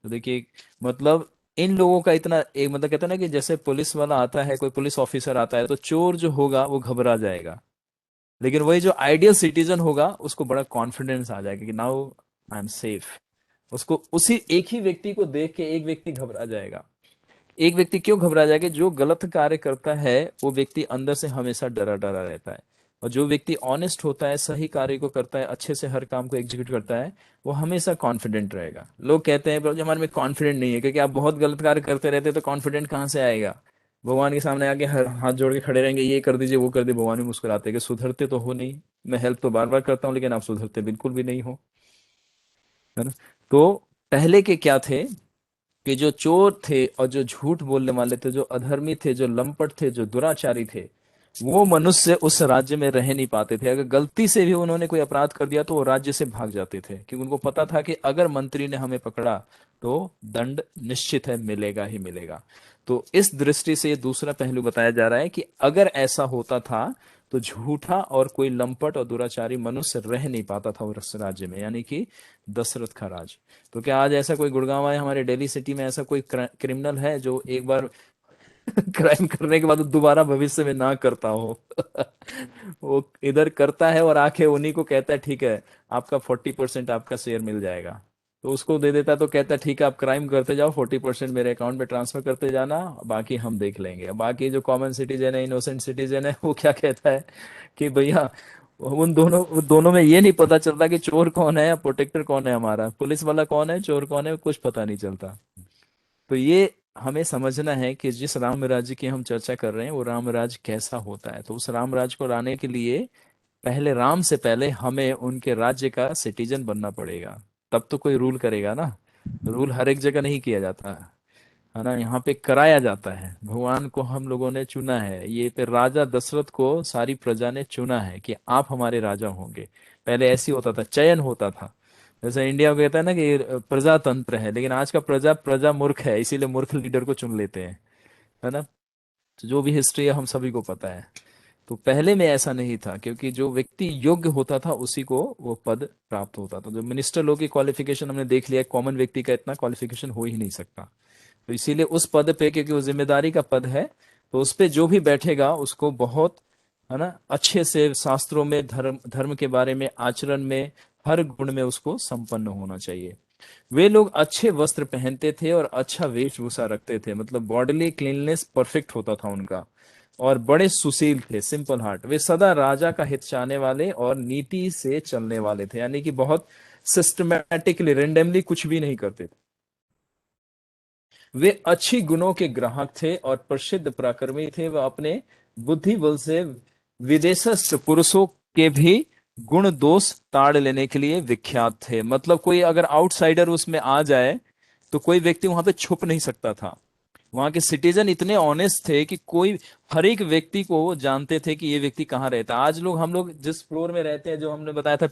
तो देखिए, मतलब इन लोगों का इतना एक, मतलब कहते हैं ना कि जैसे पुलिस वाला आता है, कोई पुलिस ऑफिसर आता है तो चोर जो होगा वो घबरा जाएगा, लेकिन वही जो आइडियल सिटीजन होगा उसको बड़ा कॉन्फिडेंस आ जाएगा कि नाउ आई एम सेफ। उसको उसी एक ही व्यक्ति को देख के एक व्यक्ति घबरा जाएगा। एक व्यक्ति क्यों घबरा जाएगा? जो गलत कार्य करता है वो व्यक्ति अंदर से हमेशा डरा डरा रहता है, और जो व्यक्ति ऑनेस्ट होता है, सही कार्य को करता है, अच्छे से हर काम को एग्जीक्यूट करता है, वो हमेशा कॉन्फिडेंट रहेगा। लोग कहते हैं हमारे में कॉन्फिडेंट नहीं है, क्योंकि आप बहुत गलत कार्य करते रहते हैं तो कॉन्फिडेंट कहाँ से आएगा? भगवान के सामने आके हाथ जोड़ के खड़े रहेंगे, ये कर दीजिए वो कर दीजिए, भगवान भी मुस्कुराते हैं कि सुधरते तो हो नहीं। मैं हेल्प तो बार बार करता हूँ लेकिन आप सुधरते बिल्कुल भी नहीं हो, है ना। तो पहले के क्या थे कि जो चोर थे और जो झूठ बोलने वाले थे, जो अधर्मी थे, जो लंपट थे, जो दुराचारी थे, वो मनुष्य उस राज्य में रह नहीं पाते थे। अगर गलती से भी उन्होंने कोई अपराध कर दिया तो वो राज्य से भाग जाते थे, क्योंकि उनको पता था कि अगर मंत्री ने हमें पकड़ा तो दंड निश्चित है, मिलेगा ही मिलेगा। तो इस दृष्टि से ये दूसरा पहलू बताया जा रहा है कि अगर ऐसा होता था तो झूठा और कोई लंपट और दुराचारी मनुष्य रह नहीं पाता था उस राज्य में, यानी कि दशरथ का राज। तो क्या आज ऐसा कोई गुड़गांव है, हमारे दिल्ली सिटी में ऐसा कोई क्रिमिनल है जो एक बार क्राइम करने के बाद वो दोबारा भविष्य में ना करता हो? वो इधर करता है और आके उन्हीं को कहता है ठीक है आपका 40% आपका शेयर मिल जाएगा, तो उसको दे देता तो कहता ठीक है आप क्राइम करते जाओ, 40% मेरे अकाउंट में ट्रांसफर करते जाना, बाकी हम देख लेंगे। बाकी जो कॉमन सिटीजन है, इनोसेंट सिटीजन है, वो क्या कहता है कि भैया उन दोनों में ये नहीं पता चलता कि चोर कौन है या प्रोटेक्टर कौन है, हमारा पुलिस वाला कौन है, चोर कौन है, कुछ पता नहीं चलता। तो ये हमें समझना है कि जिस राम राज्य की हम चर्चा कर रहे हैं वो राम राज्य कैसा होता है। तो उस राम राज्य को लाने के लिए पहले राम से पहले हमें उनके राज्य का सिटीजन बनना पड़ेगा, तब तो कोई रूल करेगा ना। रूल हर एक जगह नहीं किया जाता है ना, यहाँ पे कराया जाता है। भगवान को हम लोगों ने चुना है, ये पे राजा दशरथ को सारी प्रजा ने चुना है कि आप हमारे राजा होंगे। पहले ऐसी होता था, चयन होता था। जैसे इंडिया को कहता है ना कि प्रजातंत्र है, लेकिन आज का प्रजा प्रजा मूर्ख है, इसीलिए मूर्ख लीडर को चुन लेते हैं, है ना। तो जो भी हिस्ट्री है हम सभी को पता है। तो पहले में ऐसा नहीं था, क्योंकि जो व्यक्ति योग्य होता था उसी को वो पद प्राप्त होता था। जो मिनिस्टर लोग की क्वालिफिकेशन हमने देख लिया, कॉमन व्यक्ति का इतना क्वालिफिकेशन हो ही नहीं सकता। तो इसीलिए उस पद पे, क्योंकि वो जिम्मेदारी का पद है, तो उस पे जो भी बैठेगा उसको बहुत, है ना, अच्छे से शास्त्रों में, धर्म धर्म के बारे में, आचरण में, हर गुण में उसको संपन्न होना चाहिए। वे लोग अच्छे वस्त्र पहनते थे और अच्छा वेशभूषा रखते थे, मतलब बॉडीली क्लीननेस परफेक्ट होता था उनका, और बड़े सुशील थे, सिंपल हार्ट। वे सदा राजा का हित चाहने वाले और नीति से चलने वाले थे, यानी कि बहुत सिस्टमैटिकली, रेंडमली कुछ भी नहीं करते थे। वे अच्छी गुणों के ग्राहक थे और प्रसिद्ध पराक्रमी थे। वह अपने बुद्धि बल से विदेशस्थ पुरुषों के भी गुण दोष ताड़ लेने के लिए विख्यात थे। मतलब कोई अगर आउटसाइडर उसमें आ जाए तो कोई व्यक्ति वहां पे छुप नहीं सकता था। वहां के सिटीजन इतने ऑनेस्ट थे कि कोई, हर एक व्यक्ति को वो जानते थे कि ये व्यक्ति कहाँ रहता है। आज लोग, हम लोग जिस फ्लोर में रहते हैं, जो हमने बताया था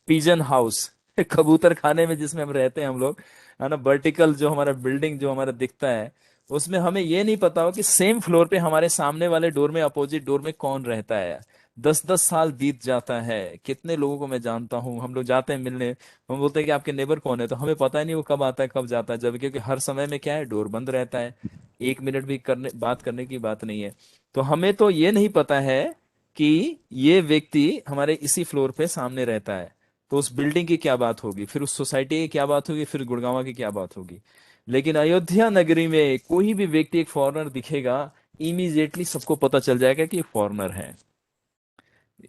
पिजन हाउस, कबूतर खाने में जिसमें हम रहते हैं हम लोग, है ना, वर्टिकल जो हमारा बिल्डिंग जो हमारा दिखता है, उसमें हमें ये नहीं पता हो कि सेम फ्लोर पे हमारे सामने वाले डोर में, अपोजिट डोर में कौन रहता है। 10-10 साल बीत जाता है, कितने लोगों को मैं जानता हूँ। हम लोग जाते हैं मिलने, हम बोलते हैं कि आपके नेबर कौन है, तो हमें पता ही नहीं वो कब आता है कब जाता है, जब, क्योंकि हर समय में क्या है, डोर बंद रहता है, 1 मिनट भी बात करने की बात नहीं है। तो हमें तो ये नहीं पता है कि ये व्यक्ति हमारे इसी फ्लोर पे सामने रहता है। तो उस बिल्डिंग की क्या बात होगी, फिर उस सोसाइटी की क्या बात होगी, फिर गुड़गांव की क्या बात होगी। लेकिन अयोध्या नगरी में कोई भी व्यक्ति, एक फॉरेनर दिखेगा, इमीडिएटली सबको पता चल जाएगा कि फॉरेनर है।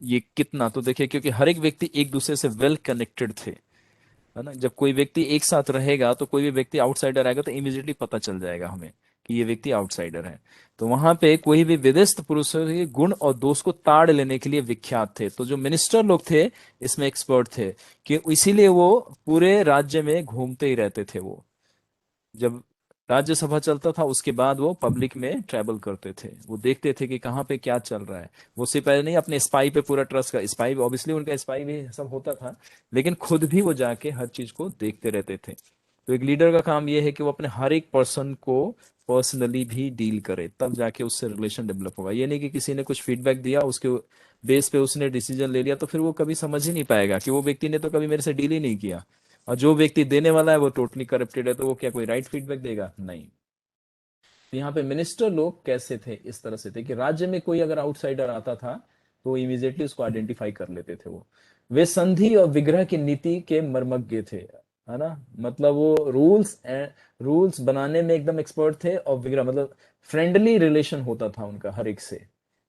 ये कितना तो देखिए, क्योंकि हर एक व्यक्ति एक दूसरे से वेल कनेक्टेड थे, है ना। जब कोई व्यक्ति एक साथ रहेगा तो कोई भी व्यक्ति आउटसाइडर आएगा तो इमीडिएटली पता चल जाएगा हमें कि ये व्यक्ति आउटसाइडर है। तो वहां पे कोई भी विदेशी पुरुष के गुण और दोष को ताड़ लेने के लिए विख्यात थे। तो जो मिनिस्टर लोग थे इसमें एक्सपर्ट थे, कि इसीलिए वो पूरे राज्य में घूमते ही रहते थे। वो जब राज्यसभा चलता था उसके बाद वो पब्लिक में ट्रैवल करते थे, वो देखते थे कि कहाँ पे क्या चल रहा है। वो सिर्फ पहले नहीं, अपने स्पाई पे पूरा ट्रस्ट का, स्पाई ऑब्वियसली उनका स्पाई भी सब होता था, लेकिन खुद भी वो जाके हर चीज को देखते रहते थे। तो एक लीडर का काम ये है कि वो अपने हर एक पर्सन को पर्सनली भी डील करे, तब जाके उससे रिलेशन डेवलप होगा। ये नहीं कि किसी ने कुछ फीडबैक दिया, उसके बेस पे उसने डिसीजन ले लिया, तो फिर वो कभी समझ ही नहीं पाएगा कि वो व्यक्ति ने तो कभी मेरे से डील ही नहीं किया। और जो व्यक्ति देने वाला है वो टोटली करप्टेड है, तो वो क्या कोई राइट फीडबैक देगा? नहीं। तो यहाँ पे मिनिस्टर लोग कैसे थे, इस तरह से थे कि राज्य में कोई अगर आउटसाइडर आता था तो इमीडिएटली उसको आइडेंटिफाई कर लेते थे वो। वे संधि और विग्रह की नीति के मर्मज्ञ थे, है ना। मतलब वो रूल्स बनाने में एकदम एक्सपर्ट थे, और विग्रह मतलब फ्रेंडली रिलेशन होता था उनका हर एक से,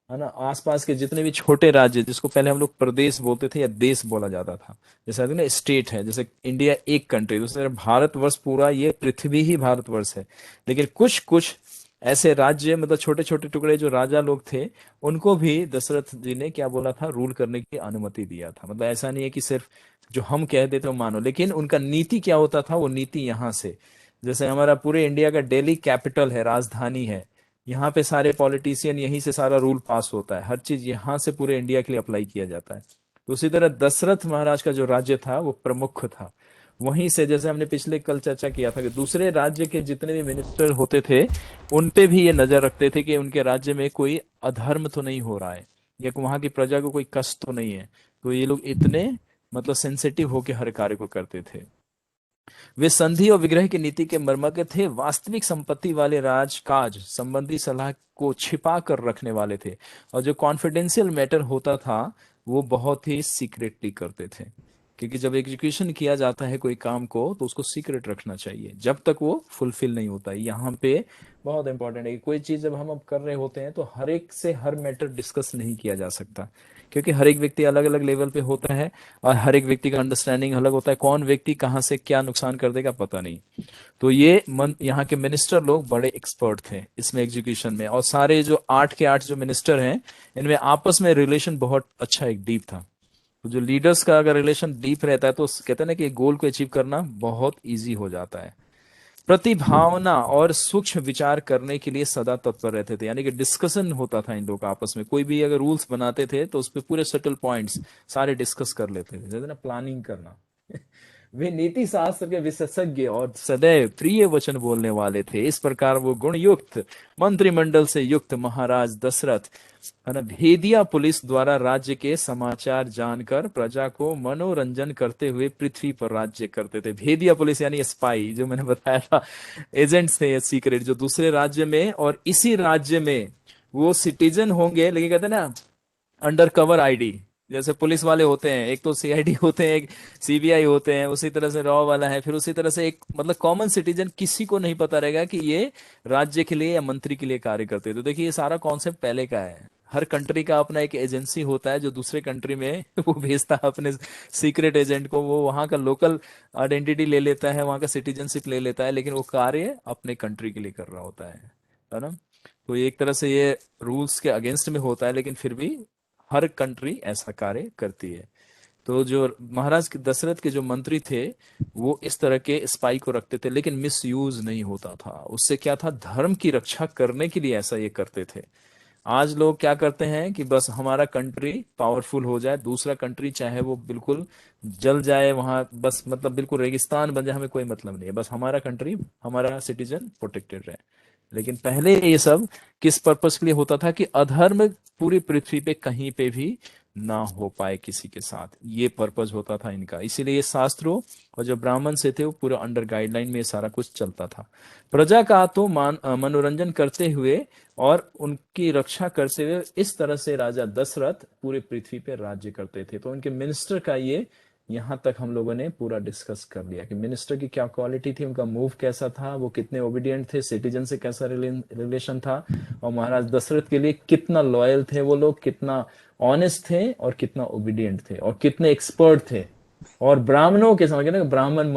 है ना। आसपास के जितने भी छोटे राज्य, जिसको पहले हम लोग प्रदेश बोलते थे या देश बोला जाता था, जैसे आते ना स्टेट है, जैसे इंडिया एक कंट्री, दूसरे भारतवर्ष पूरा, ये पृथ्वी ही भारतवर्ष है। लेकिन कुछ कुछ ऐसे राज्य, मतलब छोटे छोटे टुकड़े जो राजा लोग थे, उनको भी दशरथ जी ने क्या बोला था, रूल करने की अनुमति दिया था। मतलब ऐसा नहीं है कि सिर्फ जो हम कह देते हो मानो, लेकिन उनका नीति क्या होता था, वो नीति यहाँ से, जैसे हमारा पूरे इंडिया का दिल्ली कैपिटल है, राजधानी है, यहाँ पे सारे पॉलिटिशियन, यहीं से सारा रूल पास होता है, हर चीज यहाँ से पूरे इंडिया के लिए अप्लाई किया जाता है। तो उसी तरह दशरथ महाराज का जो राज्य था वो प्रमुख था। वहीं से, जैसे हमने पिछले कल चर्चा किया था, कि दूसरे राज्य के जितने भी मिनिस्टर होते थे उन पे भी ये नजर रखते थे कि उनके राज्य में कोई अधर्म तो नहीं हो रहा है, या वहां की प्रजा को कोई कष्ट तो नहीं है। तो ये लोग इतने, मतलब सेंसिटिव होकर हर कार्य को करते थे। वे संधि और विग्रह की नीति के मर्मज्ञ थे। वास्तविक संपत्ति वाले राजकाज संबंधी सलाह को छिपा कर रखने वाले थे, और जो कॉन्फिडेंशियल मैटर होता था वो बहुत ही सीक्रेटली करते थे। क्योंकि जब एग्जीक्यूशन किया जाता है कोई काम को तो उसको सीक्रेट रखना चाहिए जब तक वो फुलफिल नहीं होता है। यहाँ पे बहुत इंपॉर्टेंट है कि कोई चीज जब हम अब कर रहे होते हैं तो हर एक से हर मैटर डिस्कस नहीं किया जा सकता, क्योंकि हर एक व्यक्ति अलग अलग लेवल पे होता है और हर एक व्यक्ति का अंडरस्टैंडिंग अलग होता है। कौन व्यक्ति कहाँ से क्या नुकसान कर देगा पता नहीं। तो ये यहाँ के मिनिस्टर लोग बड़े एक्सपर्ट थे इसमें एग्जीक्यूशन में, और सारे जो 8 के 8 जो मिनिस्टर हैं इनमें आपस में रिलेशन बहुत अच्छा एक डीप था। तो जो लीडर्स का अगर रिलेशन डीप रहता है तो कहते हैं ना कि गोल को अचीव करना बहुत इजी हो जाता है। प्रतिभावना और सूक्ष्म विचार करने के लिए सदा तत्पर रहते थे, यानी कि डिस्कशन होता था इन लोगों का आपस में। कोई भी अगर रूल्स बनाते थे तो उस पे पूरे सटल पॉइंट्स सारे डिस्कस कर लेते थे, जैसे ना प्लानिंग करना। वे नीति शास्त्र के विशेषज्ञ और सदैव प्रिय वचन बोलने वाले थे। इस प्रकार वो गुण युक्त मंत्रिमंडल से युक्त महाराज दशरथ है ना भेदिया पुलिस द्वारा राज्य के समाचार जानकर प्रजा को मनोरंजन करते हुए पृथ्वी पर राज्य करते थे। भेदिया पुलिस यानी स्पाई, जो मैंने बताया था, एजेंट्स थे सीक्रेट जो दूसरे राज्य में और इसी राज्य में वो सिटीजन होंगे, लेकिन कहते हैं ना अंडर कवर आईडी। जैसे पुलिस वाले होते हैं, एक तो सीआईडी होते हैं, एक सीबीआई होते हैं, उसी तरह से रॉ वाला है, फिर उसी तरह से एक मतलब कॉमन सिटीजन किसी को नहीं पता रहेगा कि ये राज्य के लिए या मंत्री के लिए कार्य करते हैं। तो देखिए ये सारा कॉन्सेप्ट पहले का है। हर कंट्री का अपना एक एजेंसी होता है जो दूसरे कंट्री में वो भेजता है अपने सीक्रेट एजेंट को। वो वहां का लोकल आइडेंटिटी ले लेता है, वहां का सिटीजनशिप ले लेता है, लेकिन वो कार्य अपने कंट्री के लिए कर रहा होता है ना। तो ये एक तरह से ये रूल्स के अगेंस्ट में होता है, लेकिन फिर भी हर कंट्री ऐसा कार्य करती है। तो जो महाराज के दशरथ के जो मंत्री थे वो इस तरह के स्पाई को रखते थे, लेकिन मिस यूज नहीं होता था। उससे क्या था, धर्म की रक्षा करने के लिए ऐसा ये करते थे। आज लोग क्या करते हैं कि बस हमारा कंट्री पावरफुल हो जाए, दूसरा कंट्री चाहे वो बिल्कुल जल जाए वहां, बस मतलब बिल्कुल रेगिस्तान बन जाए, हमें कोई मतलब नहीं है, बस हमारा कंट्री हमारा सिटीजन प्रोटेक्टेड रहे। लेकिन पहले ये सब किस पर्पस के लिए होता था कि अधर्म पूरी पृथ्वी पे कहीं पे भी ना हो पाए किसी के साथ, ये पर्पस होता था इनका। इसीलिए ये शास्त्रों और जो ब्राह्मण से थे वो पूरा अंडर गाइडलाइन में ये सारा कुछ चलता था। प्रजा का तो मनोरंजन करते हुए और उनकी रक्षा करते हुए इस तरह से राजा दशरथ पूरे पृथ्वी पे राज्य करते थे। तो उनके मिनिस्टर का ये यहाँ तक हम लोगों ने पूरा डिस्कस कर लिया कि मिनिस्टर की क्या क्वालिटी थी, उनका मूव कैसा था, वो कितने ओबीडियंट थे, सिटीजन से कैसा रिलेशन था, और महाराज दशरथ के लिए कितना लॉयल थे वो लोग, कितना ऑनेस्ट थे और कितना ओबीडियंट थे और कितने एक्सपर्ट थे। और ब्राह्मणों के समान, कहते हैं ब्राह्मण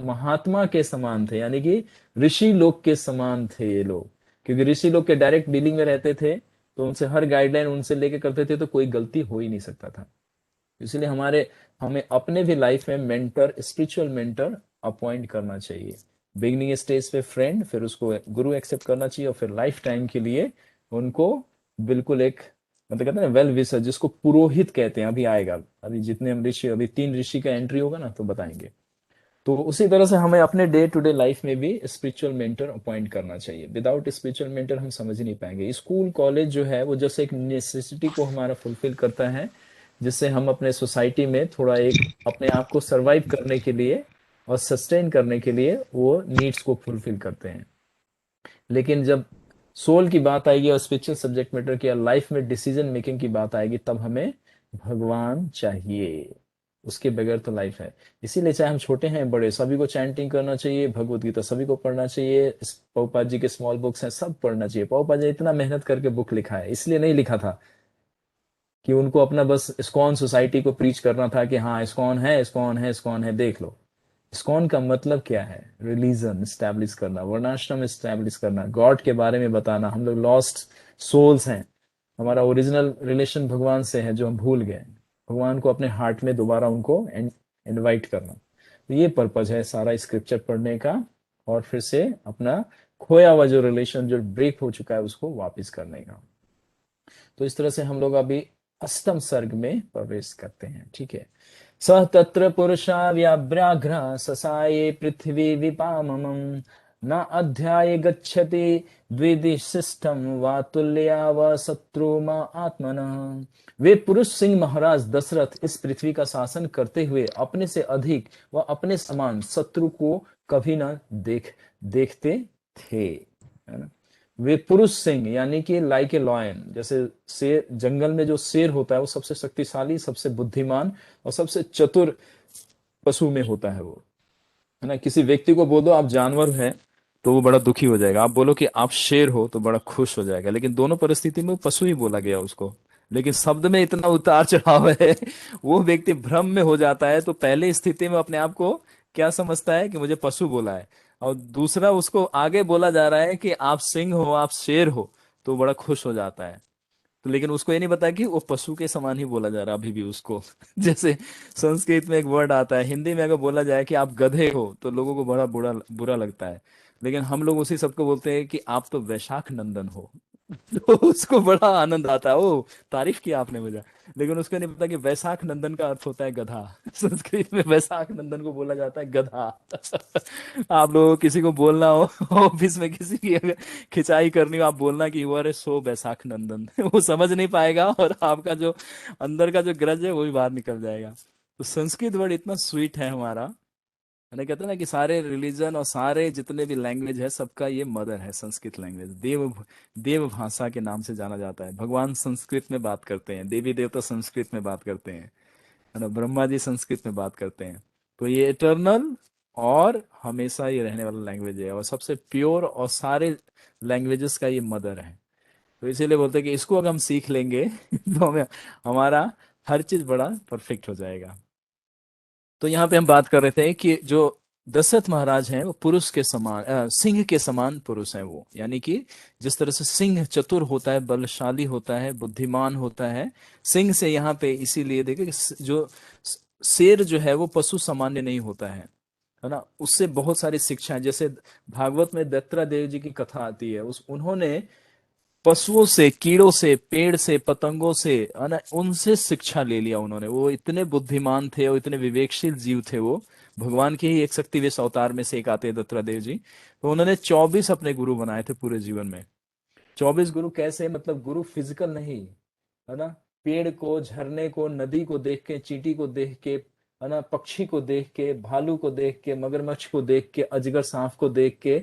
महात्मा के समान थे, यानी कि ऋषि लोग के समान थे ये लोग, क्योंकि ऋषि लोग के डायरेक्ट डीलिंग में रहते थे तो उनसे हर गाइडलाइन उनसे लेके करते थे, तो कोई गलती हो ही नहीं सकता था। इसलिए हमें अपने भी लाइफ में मेंटर, स्पिरिचुअल मेंटर अपॉइंट करना चाहिए। बिगनिंग स्टेज पे फ्रेंड, फिर उसको गुरु एक्सेप्ट करना चाहिए, और फिर लाइफ टाइम के लिए उनको बिल्कुल एक मतलब कहते हैं वेल विशर, जिसको पुरोहित कहते हैं, अभी आएगा। अभी जितने हम ऋषि, अभी 3 ऋषि का एंट्री होगा ना तो बताएंगे। तो उसी तरह से हमें अपने डे टू डे लाइफ में भी स्पिरिचुअल मेंटर अपॉइंट करना चाहिए। विदाउट स्पिरिचुअल मेंटर हम समझ ही नहीं पाएंगे। स्कूल कॉलेज जो है वो जैसे एक नेसेसिटी को हमारा फुलफिल करता है, जिससे हम अपने सोसाइटी में थोड़ा एक अपने आप को सरवाइव करने के लिए और सस्टेन करने के लिए वो नीड्स को फुलफिल करते हैं। लेकिन जब सोल की बात आएगी और स्पिरिचुअल सब्जेक्ट मैटर की, लाइफ में डिसीजन मेकिंग की बात आएगी, तब हमें भगवान चाहिए। उसके बगैर तो लाइफ है। इसीलिए चाहे हम छोटे हैं बड़े, सभी को चैंटिंग करना चाहिए, भगवत गीता सभी को पढ़ना चाहिए, प्रभुपाद जी के स्मॉल बुक्स हैं सब पढ़ना चाहिए। प्रभुपाद जी इतना मेहनत करके बुक लिखा है, इसलिए नहीं लिखा था कि उनको अपना बस इस्कॉन सोसाइटी को प्रीच करना था कि हाँ इस्कॉन है, इस्कॉन है, इस्कॉन है, देख लो। इस्कॉन का मतलब क्या है, रिलीजन स्टैब्लिश करना, वर्णाश्रम स्टैब्लिश करना, गॉड के बारे में बताना। हम लोग लॉस्ट सोल्स हैं, हमारा ओरिजिनल रिलेशन भगवान से है जो हम भूल गए। भगवान को अपने हार्ट में दोबारा उनको इनवाइट करना। तो ये पर्पज है सारा स्क्रिप्चर पढ़ने का, और फिर से अपना खोया हुआ जो रिलेशन जो ब्रेक हो चुका है उसको वापस करने का। तो इस तरह से हम लोग अभी अष्टम सर्ग में प्रवेश करते हैं। ठीक है। स तत्र पुरुषा व्याघ्र ससाये पृथ्वी विपामम न अध्याय गच्छति द्विदिशिष्टम वा तुल्या व शत्रुमा आत्मन। वे पुरुष सिंह महाराज दशरथ इस पृथ्वी का शासन करते हुए अपने से अधिक व अपने समान शत्रु को कभी न देखते थे, है ना। वे पुरुष सिंह यानी कि लाइक ए लॉयन, जैसे शेर, जंगल में जो शेर होता है वो सबसे शक्तिशाली, सबसे बुद्धिमान और सबसे चतुर पशु में होता है वो, है ना। किसी व्यक्ति को बोल दो आप जानवर हैं तो वो बड़ा दुखी हो जाएगा, आप बोलो कि आप शेर हो तो बड़ा खुश हो जाएगा, लेकिन दोनों परिस्थिति में वो पशु ही बोला गया उसको। लेकिन शब्द में इतना उतार चढ़ाव है वो व्यक्ति भ्रम में हो जाता है, तो पहले स्थिति में अपने आप को क्या समझता है कि मुझे पशु बोला है, और दूसरा उसको आगे बोला जा रहा है कि आप सिंह हो, आप शेर हो, तो बड़ा खुश हो जाता है। तो लेकिन उसको ये नहीं पता कि वो पशु के समान ही बोला जा रहा है अभी भी उसको जैसे संस्कृत में एक वर्ड आता है, हिंदी में अगर बोला जाए कि आप गधे हो तो लोगों को बड़ा बुरा बुरा लगता है, लेकिन हम लोग उसी सबको बोलते हैं कि आप तो वैशाख नंदन हो तो उसको बड़ा आनंद आता है, ओ तारीफ किया आपने मुझे। लेकिन उसको नहीं पता कि वैशाख नंदन का अर्थ होता है गधा संस्कृत में वैशाख नंदन को बोला जाता है गधा आप लोगों को किसी को बोलना हो ऑफिस में किसी की अगर खिंचाई करनी हो, आप बोलना कि यू आर ए सो वैशाख नंदन वो समझ नहीं पाएगा, और आपका जो अंदर का जो ग्रज है वो भी बाहर निकल जाएगा। तो संस्कृत वर्ड इतना स्वीट है हमारा, मैंने कहता ना कि सारे रिलीजन और सारे जितने भी लैंग्वेज है सबका ये मदर है संस्कृत लैंग्वेज। देव भाषा के नाम से जाना जाता है। भगवान संस्कृत में बात करते हैं, देवी देवता संस्कृत में बात करते हैं, है ना, ब्रह्मा जी संस्कृत में बात करते हैं। तो ये इटर्नल और हमेशा ये रहने वाला लैंग्वेज है, और सबसे प्योर और सारे लैंग्वेजेस का ये मदर है। तो इसीलिए बोलते हैं कि इसको अगर हम सीख लेंगे तो हमें हमारा हर चीज बड़ा परफेक्ट हो जाएगा। तो यहाँ पे हम बात कर रहे थे कि जो दशरथ महाराज हैं वो पुरुष के समान, सिंह के समान पुरुष हैं वो, यानी कि जिस तरह से सिंह चतुर होता है, बलशाली होता है, बुद्धिमान होता है, सिंह से यहाँ पे इसीलिए देखिए कि जो शेर जो है वो पशु सामान्य नहीं होता है ना। उससे बहुत सारी शिक्षाएं, जैसे भागवत में दत्तात्रेय देव जी की कथा आती है, उस उन्होंने पशुओं से, कीड़ों से, पेड़ से, पतंगों से, है ना, उनसे शिक्षा ले लिया उन्होंने। वो इतने बुद्धिमान थे और इतने विवेकशील जीव थे वो, भगवान के ही एक शक्तिवेश अवतार में से एक आते हैं दत्तात्रेय देव जी। तो उन्होंने 24 अपने गुरु बनाए थे पूरे जीवन में। 24 गुरु कैसे, मतलब गुरु फिजिकल नहीं, है ना, पेड़ को, झरने को, नदी को देख के, चींटी को देख के, है ना, पक्षी को देख के, भालू को देख के, मगरमच्छ को देख के, अजगर सांप को देख के,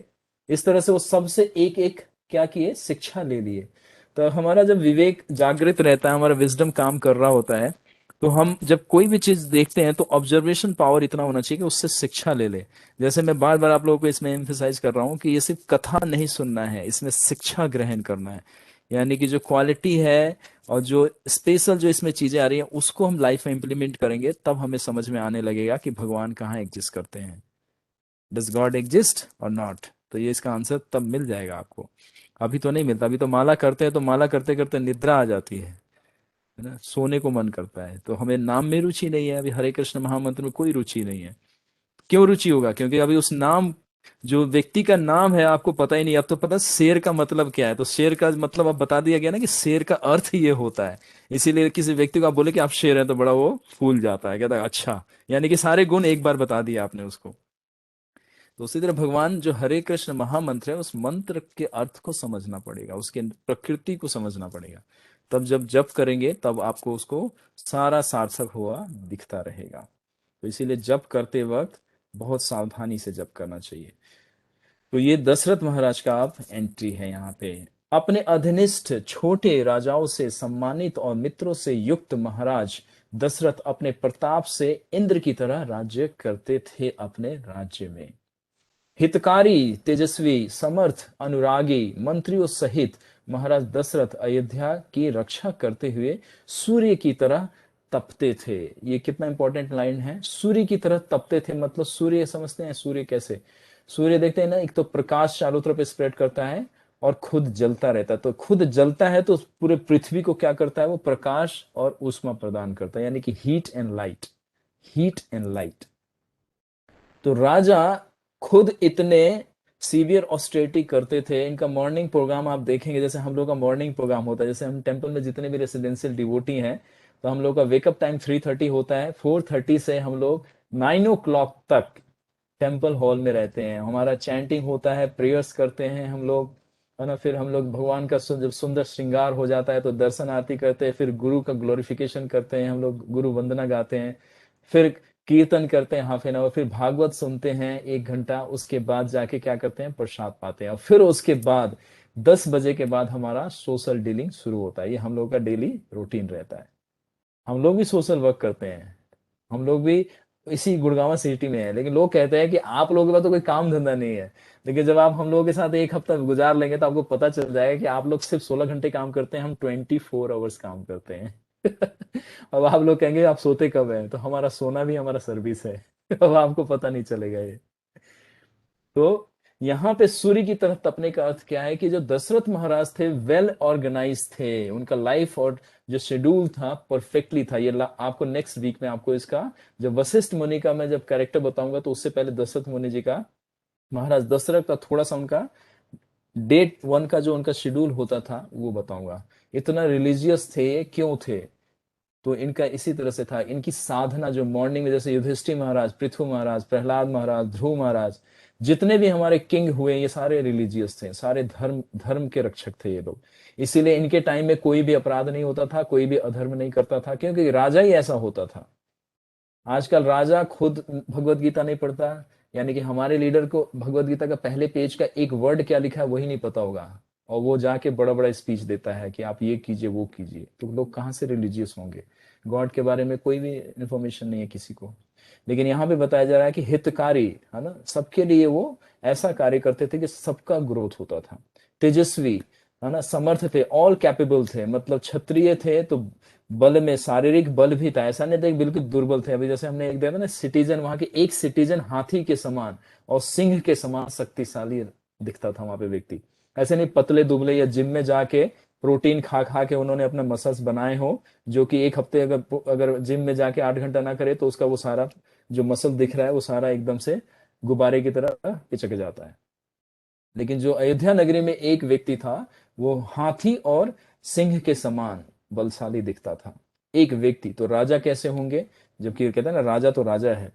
इस तरह से वो सबसे एक एक क्या किए, शिक्षा ले लिए। तो हमारा जब विवेक जागृत रहता है, हमारा विजडम काम कर रहा होता है, तो हम जब कोई भी चीज देखते हैं तो ऑब्जर्वेशन पावर इतना होना चाहिए कि उससे शिक्षा ले ले। जैसे मैं बार बार आप लोगों को इसमें एम्फेसाइज कर रहा हूँ कि ये सिर्फ कथा नहीं सुनना है, इसमें शिक्षा ग्रहण करना है। यानी कि जो क्वालिटी है और जो स्पेशल जो इसमें चीजें आ रही हैं उसको हम लाइफ में इम्प्लीमेंट करेंगे, तब हमें समझ में आने लगेगा कि भगवान कहाँ एग्जिस्ट करते हैं, डज गॉड एग्जिस्ट और नॉट। तो ये इसका आंसर तब मिल जाएगा आपको, अभी तो नहीं मिलता। अभी तो माला करते हैं तो माला करते करते निद्रा आ जाती है ना, सोने को मन करता है, तो हमें नाम में रुचि नहीं है। अभी हरे कृष्ण महामंत्र में कोई रुचि नहीं है। क्यों रुचि होगा? क्योंकि अभी उस नाम, जो व्यक्ति का नाम है आपको पता ही नहीं। अब तो पता शेर का मतलब क्या है, तो शेर का मतलब अब बता दिया गया ना कि शेर का अर्थ ये होता है। इसीलिए किसी व्यक्ति को आप बोले कि आप शेर हैं तो बड़ा वो फूल जाता है, कहता है अच्छा, यानी कि सारे गुण एक बार बता दिया आपने उसको। तो उसी तरह भगवान जो हरे कृष्ण महामंत्र है, उस मंत्र के अर्थ को समझना पड़ेगा, उसके प्रकृति को समझना पड़ेगा। तब जब जप करेंगे तब आपको उसको सारा सार्थक हुआ दिखता रहेगा। तो इसीलिए जप करते वक्त बहुत सावधानी से जप करना चाहिए। तो ये दशरथ महाराज का आप एंट्री है यहाँ पे। अपने अधनिष्ठ छोटे राजाओं से सम्मानित और मित्रों से युक्त महाराज दशरथ अपने प्रताप से इंद्र की तरह राज्य करते थे अपने राज्य में। हितकारी, तेजस्वी, समर्थ, अनुरागी मंत्रियों सहित महाराज दशरथ अयोध्या की रक्षा करते हुए सूर्य की तरह तपते थे। ये कितना इंपॉर्टेंट लाइन है, सूर्य की तरह तपते थे। मतलब सूर्य समझते हैं, सूर्य कैसे, सूर्य देखते हैं ना, एक तो प्रकाश चारों तरफ स्प्रेड करता है और खुद जलता रहता है। तो खुद जलता है तो पूरे पृथ्वी को क्या करता है, वो प्रकाश और ऊष्मा प्रदान करता है, यानी कि heat and light, heat and light. तो राजा खुद इतने सीवियर ऑस्टेरिटी करते थे। इनका मॉर्निंग प्रोग्राम आप देखेंगे, जैसे हम लोग का मॉर्निंग प्रोग्राम होता है, जैसे हम टेंपल में जितने भी रेसिडेंशियल डिवोटी हैं, तो हम लोग का वेकअप टाइम 3:30 होता है। 4:30 से हम लोग 9 o'clock तक टेम्पल हॉल में रहते हैं। हमारा चैंटिंग होता है, प्रेयर्स करते हैं हम लोग, है ना। फिर हम लोग भगवान का जब सुंदर श्रृंगार हो जाता है तो दर्शन आरती करते हैं, फिर गुरु का ग्लोरिफिकेशन करते हैं हम लोग, गुरु वंदना गाते हैं, फिर कीर्तन करते हैं हाफ एन आवर, फिर भागवत सुनते हैं 1 घंटा, उसके बाद जाके क्या करते हैं, प्रसाद पाते हैं। और फिर उसके बाद 10 बजे के बाद हमारा सोशल डीलिंग शुरू होता है। ये हम लोग का डेली रूटीन रहता है। हम लोग भी सोशल वर्क करते हैं, हम लोग भी इसी गुड़गांव सिटी में है, लेकिन लोग कहते हैं कि आप लोगों के पास तो कोई काम धंधा नहीं है। लेकिन जब आप हम लोगों के साथ एक हफ्ता गुजार लेंगे तो आपको पता चल जाएगा कि आप लोग सिर्फ 16 घंटे काम करते हैं, हम 24 आवर्स काम करते हैं। अब आप लोग कहेंगे आप सोते कब हैं, तो हमारा सोना भी हमारा सर्विस है। अब आपको पता नहीं चलेगा ये। तो यहाँ पे सूर्य की तरफ तपने का अर्थ क्या है कि जो दशरथ महाराज थे वेल ऑर्गेनाइज थे, उनका लाइफ और जो शेड्यूल था परफेक्टली था। ये आपको नेक्स्ट वीक में आपको इसका, जब वशिष्ठ मुनि का मैं जब कैरेक्टर बताऊंगा तो उससे पहले दशरथ मुनि जी का, महाराज दशरथ का थोड़ा सा उनका डेट वन का जो उनका शेड्यूल होता था वो बताऊंगा। इतना रिलीजियस थे ये, क्यों थे? तो इनका इसी तरह से था, इनकी साधना जो मॉर्निंग में, जैसे युधिष्ठिर महाराज, पृथु महाराज, प्रहलाद महाराज, ध्रुव महाराज, जितने भी हमारे किंग हुए ये सारे रिलीजियस थे, सारे धर्म धर्म के रक्षक थे ये लोग। इसीलिए इनके टाइम में कोई भी अपराध नहीं होता था, कोई भी अधर्म नहीं करता था, क्योंकि राजा ही ऐसा होता था। आजकल राजा खुद भगवत गीता नहीं पढ़ता, यानी कि हमारे लीडर को भगवत गीता का पहले पेज का एक वर्ड क्या लिखा है वही नहीं पता होगा, और वो जाके बड़ा बड़ा स्पीच देता है कि आप ये कीजिए वो कीजिए। तो लोग कहाँ से रिलीजियस होंगे? गॉड के बारे में कोई भी इंफॉर्मेशन नहीं है किसी को। लेकिन यहाँ पे बताया जा रहा है कि हितकारी है ना, सबके लिए वो ऐसा कार्य करते थे कि सबका ग्रोथ होता था। तेजस्वी है ना, समर्थ थे, ऑल कैपेबल थे, मतलब क्षत्रिय थे तो बल में शारीरिक बल भी था, ऐसा नहीं था कि बिल्कुल दुर्बल थे। अभी जैसे हमने एक देखा ना सिटीजन, वहां के एक सिटीजन हाथी के समान और सिंह के समान शक्तिशाली दिखता था वहां पे व्यक्ति। ऐसे नहीं पतले दुबले या जिम में जाके प्रोटीन खा खा के उन्होंने अपने मसल्स बनाए हो, जो कि एक हफ्ते अगर अगर जिम में जाके 8 घंटा ना करे तो उसका वो सारा जो मसल दिख रहा है वो सारा एकदम से गुब्बारे की तरह पिचक जाता है। लेकिन जो अयोध्या नगरी में एक व्यक्ति था, वो हाथी और सिंह के समान बलशाली दिखता था। एक व्यक्ति, तो राजा कैसे होंगे? जबकि कहते हैं ना राजा तो राजा है।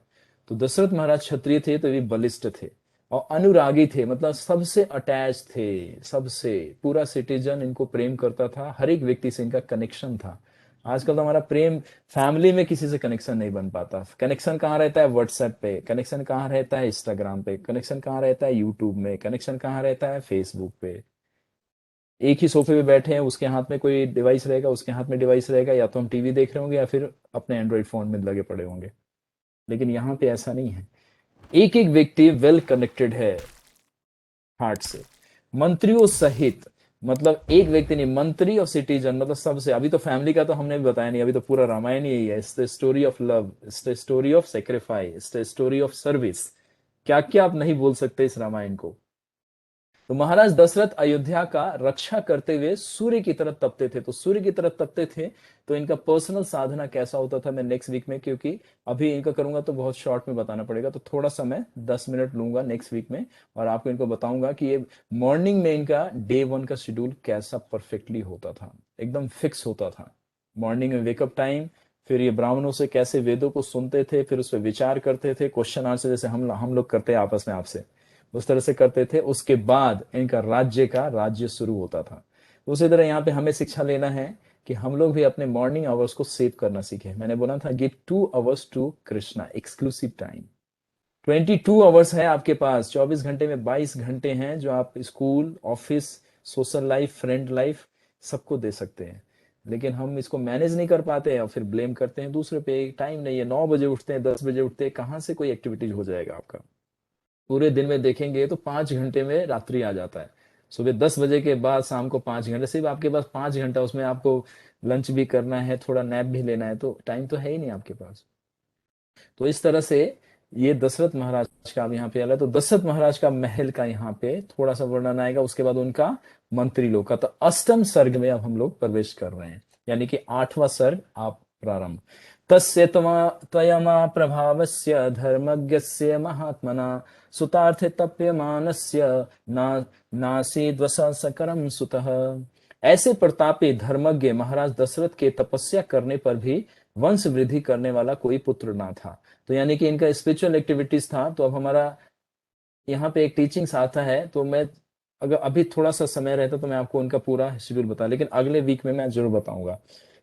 तो दशरथ महाराज क्षत्रिय थे तो ये बलिष्ठ थे और अनुरागी थे, मतलब सबसे अटैच थे, सबसे, पूरा सिटीजन इनको प्रेम करता था, हर एक व्यक्ति से इनका कनेक्शन था। आजकल तो हमारा प्रेम फैमिली में किसी से कनेक्शन नहीं बन पाता। कनेक्शन कहाँ रहता है? व्हाट्सएप पे। कनेक्शन कहाँ रहता है? इंस्टाग्राम पे। कनेक्शन कहाँ रहता है? यूट्यूब में। कनेक्शन कहाँ रहता है? फेसबुक पे। एक ही सोफे पे बैठे हैं, उसके हाथ में कोई डिवाइस रहेगा, उसके हाथ में डिवाइस रहेगा, या तो हम टीवी देख रहे होंगे या फिर अपने एंड्रॉइड फोन में लगे पड़े होंगे। लेकिन यहाँ पे ऐसा नहीं है, एक एक व्यक्ति वेल कनेक्टेड है हार्ट से, मंत्रियों सहित। मतलब एक व्यक्ति नहीं, मंत्री और सिटीजन, मतलब सबसे। अभी तो फैमिली का तो हमने भी बताया नहीं, अभी तो पूरा रामायण ही है। It's the story of love, it's the story of sacrifice, it's the story of service. क्या क्या आप नहीं बोल सकते इस रामायण को। तो महाराज दशरथ अयोध्या का रक्षा करते हुए सूर्य की तरफ तपते थे। तो सूर्य की तरफ तपते थे तो इनका पर्सनल साधना कैसा होता था मैं नेक्स्ट वीक में, क्योंकि अभी इनका करूंगा तो बहुत शॉर्ट में बताना पड़ेगा, तो थोड़ा सा मैं 10 मिनट लूंगा नेक्स्ट वीक में और आपको इनको बताऊंगा कि ये मॉर्निंग में इनका डे वन का शेड्यूल कैसा परफेक्टली होता था, एकदम फिक्स होता था। मॉर्निंग में वेकअप टाइम, फिर ये ब्राह्मणों से कैसे वेदों को सुनते थे, फिर उस पर विचार करते थे, क्वेश्चन आंसर जैसे हम लोग करते हैं आपस में आपसे, उस तरह से करते थे। उसके बाद इनका राज्य शुरू होता था। उसी तरह यहाँ पे हमें शिक्षा लेना है कि हम लोग भी अपने मॉर्निंग आवर्स को सेव करना सीखें। मैंने बोला था give 2 hours to Krishna, exclusive time. 22 hours है आपके पास, 24 घंटे में 22 घंटे हैं जो आप school, office, social life, friend life सबको दे सकते हैं। लेकिन हम इसको मैनेज नहीं कर पाते हैं और फिर ब्लेम करते हैं दूसरे पे, टाइम नहीं है, 9 बजे उठते हैं, 10 बजे उठते हैं, कहाँ से कोई एक्टिविटीज हो जाएगा आपका। पूरे दिन में देखेंगे तो 5 घंटे में रात्रि आ जाता है। सुबह 10 बजे के बाद शाम को 5 घंटे, सिर्फ आपके पास 5 घंटा, उसमें आपको लंच भी करना है, थोड़ा नैप भी लेना है, तो टाइम तो है ही नहीं आपके पास। तो इस तरह से ये दशरथ महाराज का अब यहाँ पे आ रहा है। तो दशरथ महाराज का महल का यहाँ पे थोड़ा सा वर्णन आएगा, उसके बाद उनका मंत्री लोग का। तो अष्टम सर्ग में अब हम लोग प्रवेश कर रहे हैं, यानी कि 8वां सर्ग आप प्रारंभ। तस्य त्वयमा प्रभावस्य धर्मज्ञस्य महात्मना सुतार्थे तप्यमानस्य ना नासीद्वसा सकरम सुतः। ऐसे प्रतापी धर्मज्ञ महाराज दशरथ के तपस्या करने पर भी वंश वृद्धि करने वाला कोई पुत्र ना था। तो यानी कि इनका स्पिरिचुअल एक्टिविटीज था। तो अब हमारा यहाँ पे एक टीचिंग्स आता है, तो मैं अगर अभी थोड़ा सा समय रहता तो मैं आपको उनका पूरा शेड्यूल बता, लेकिन अगले वीक में मैं जरूर बताऊंगा।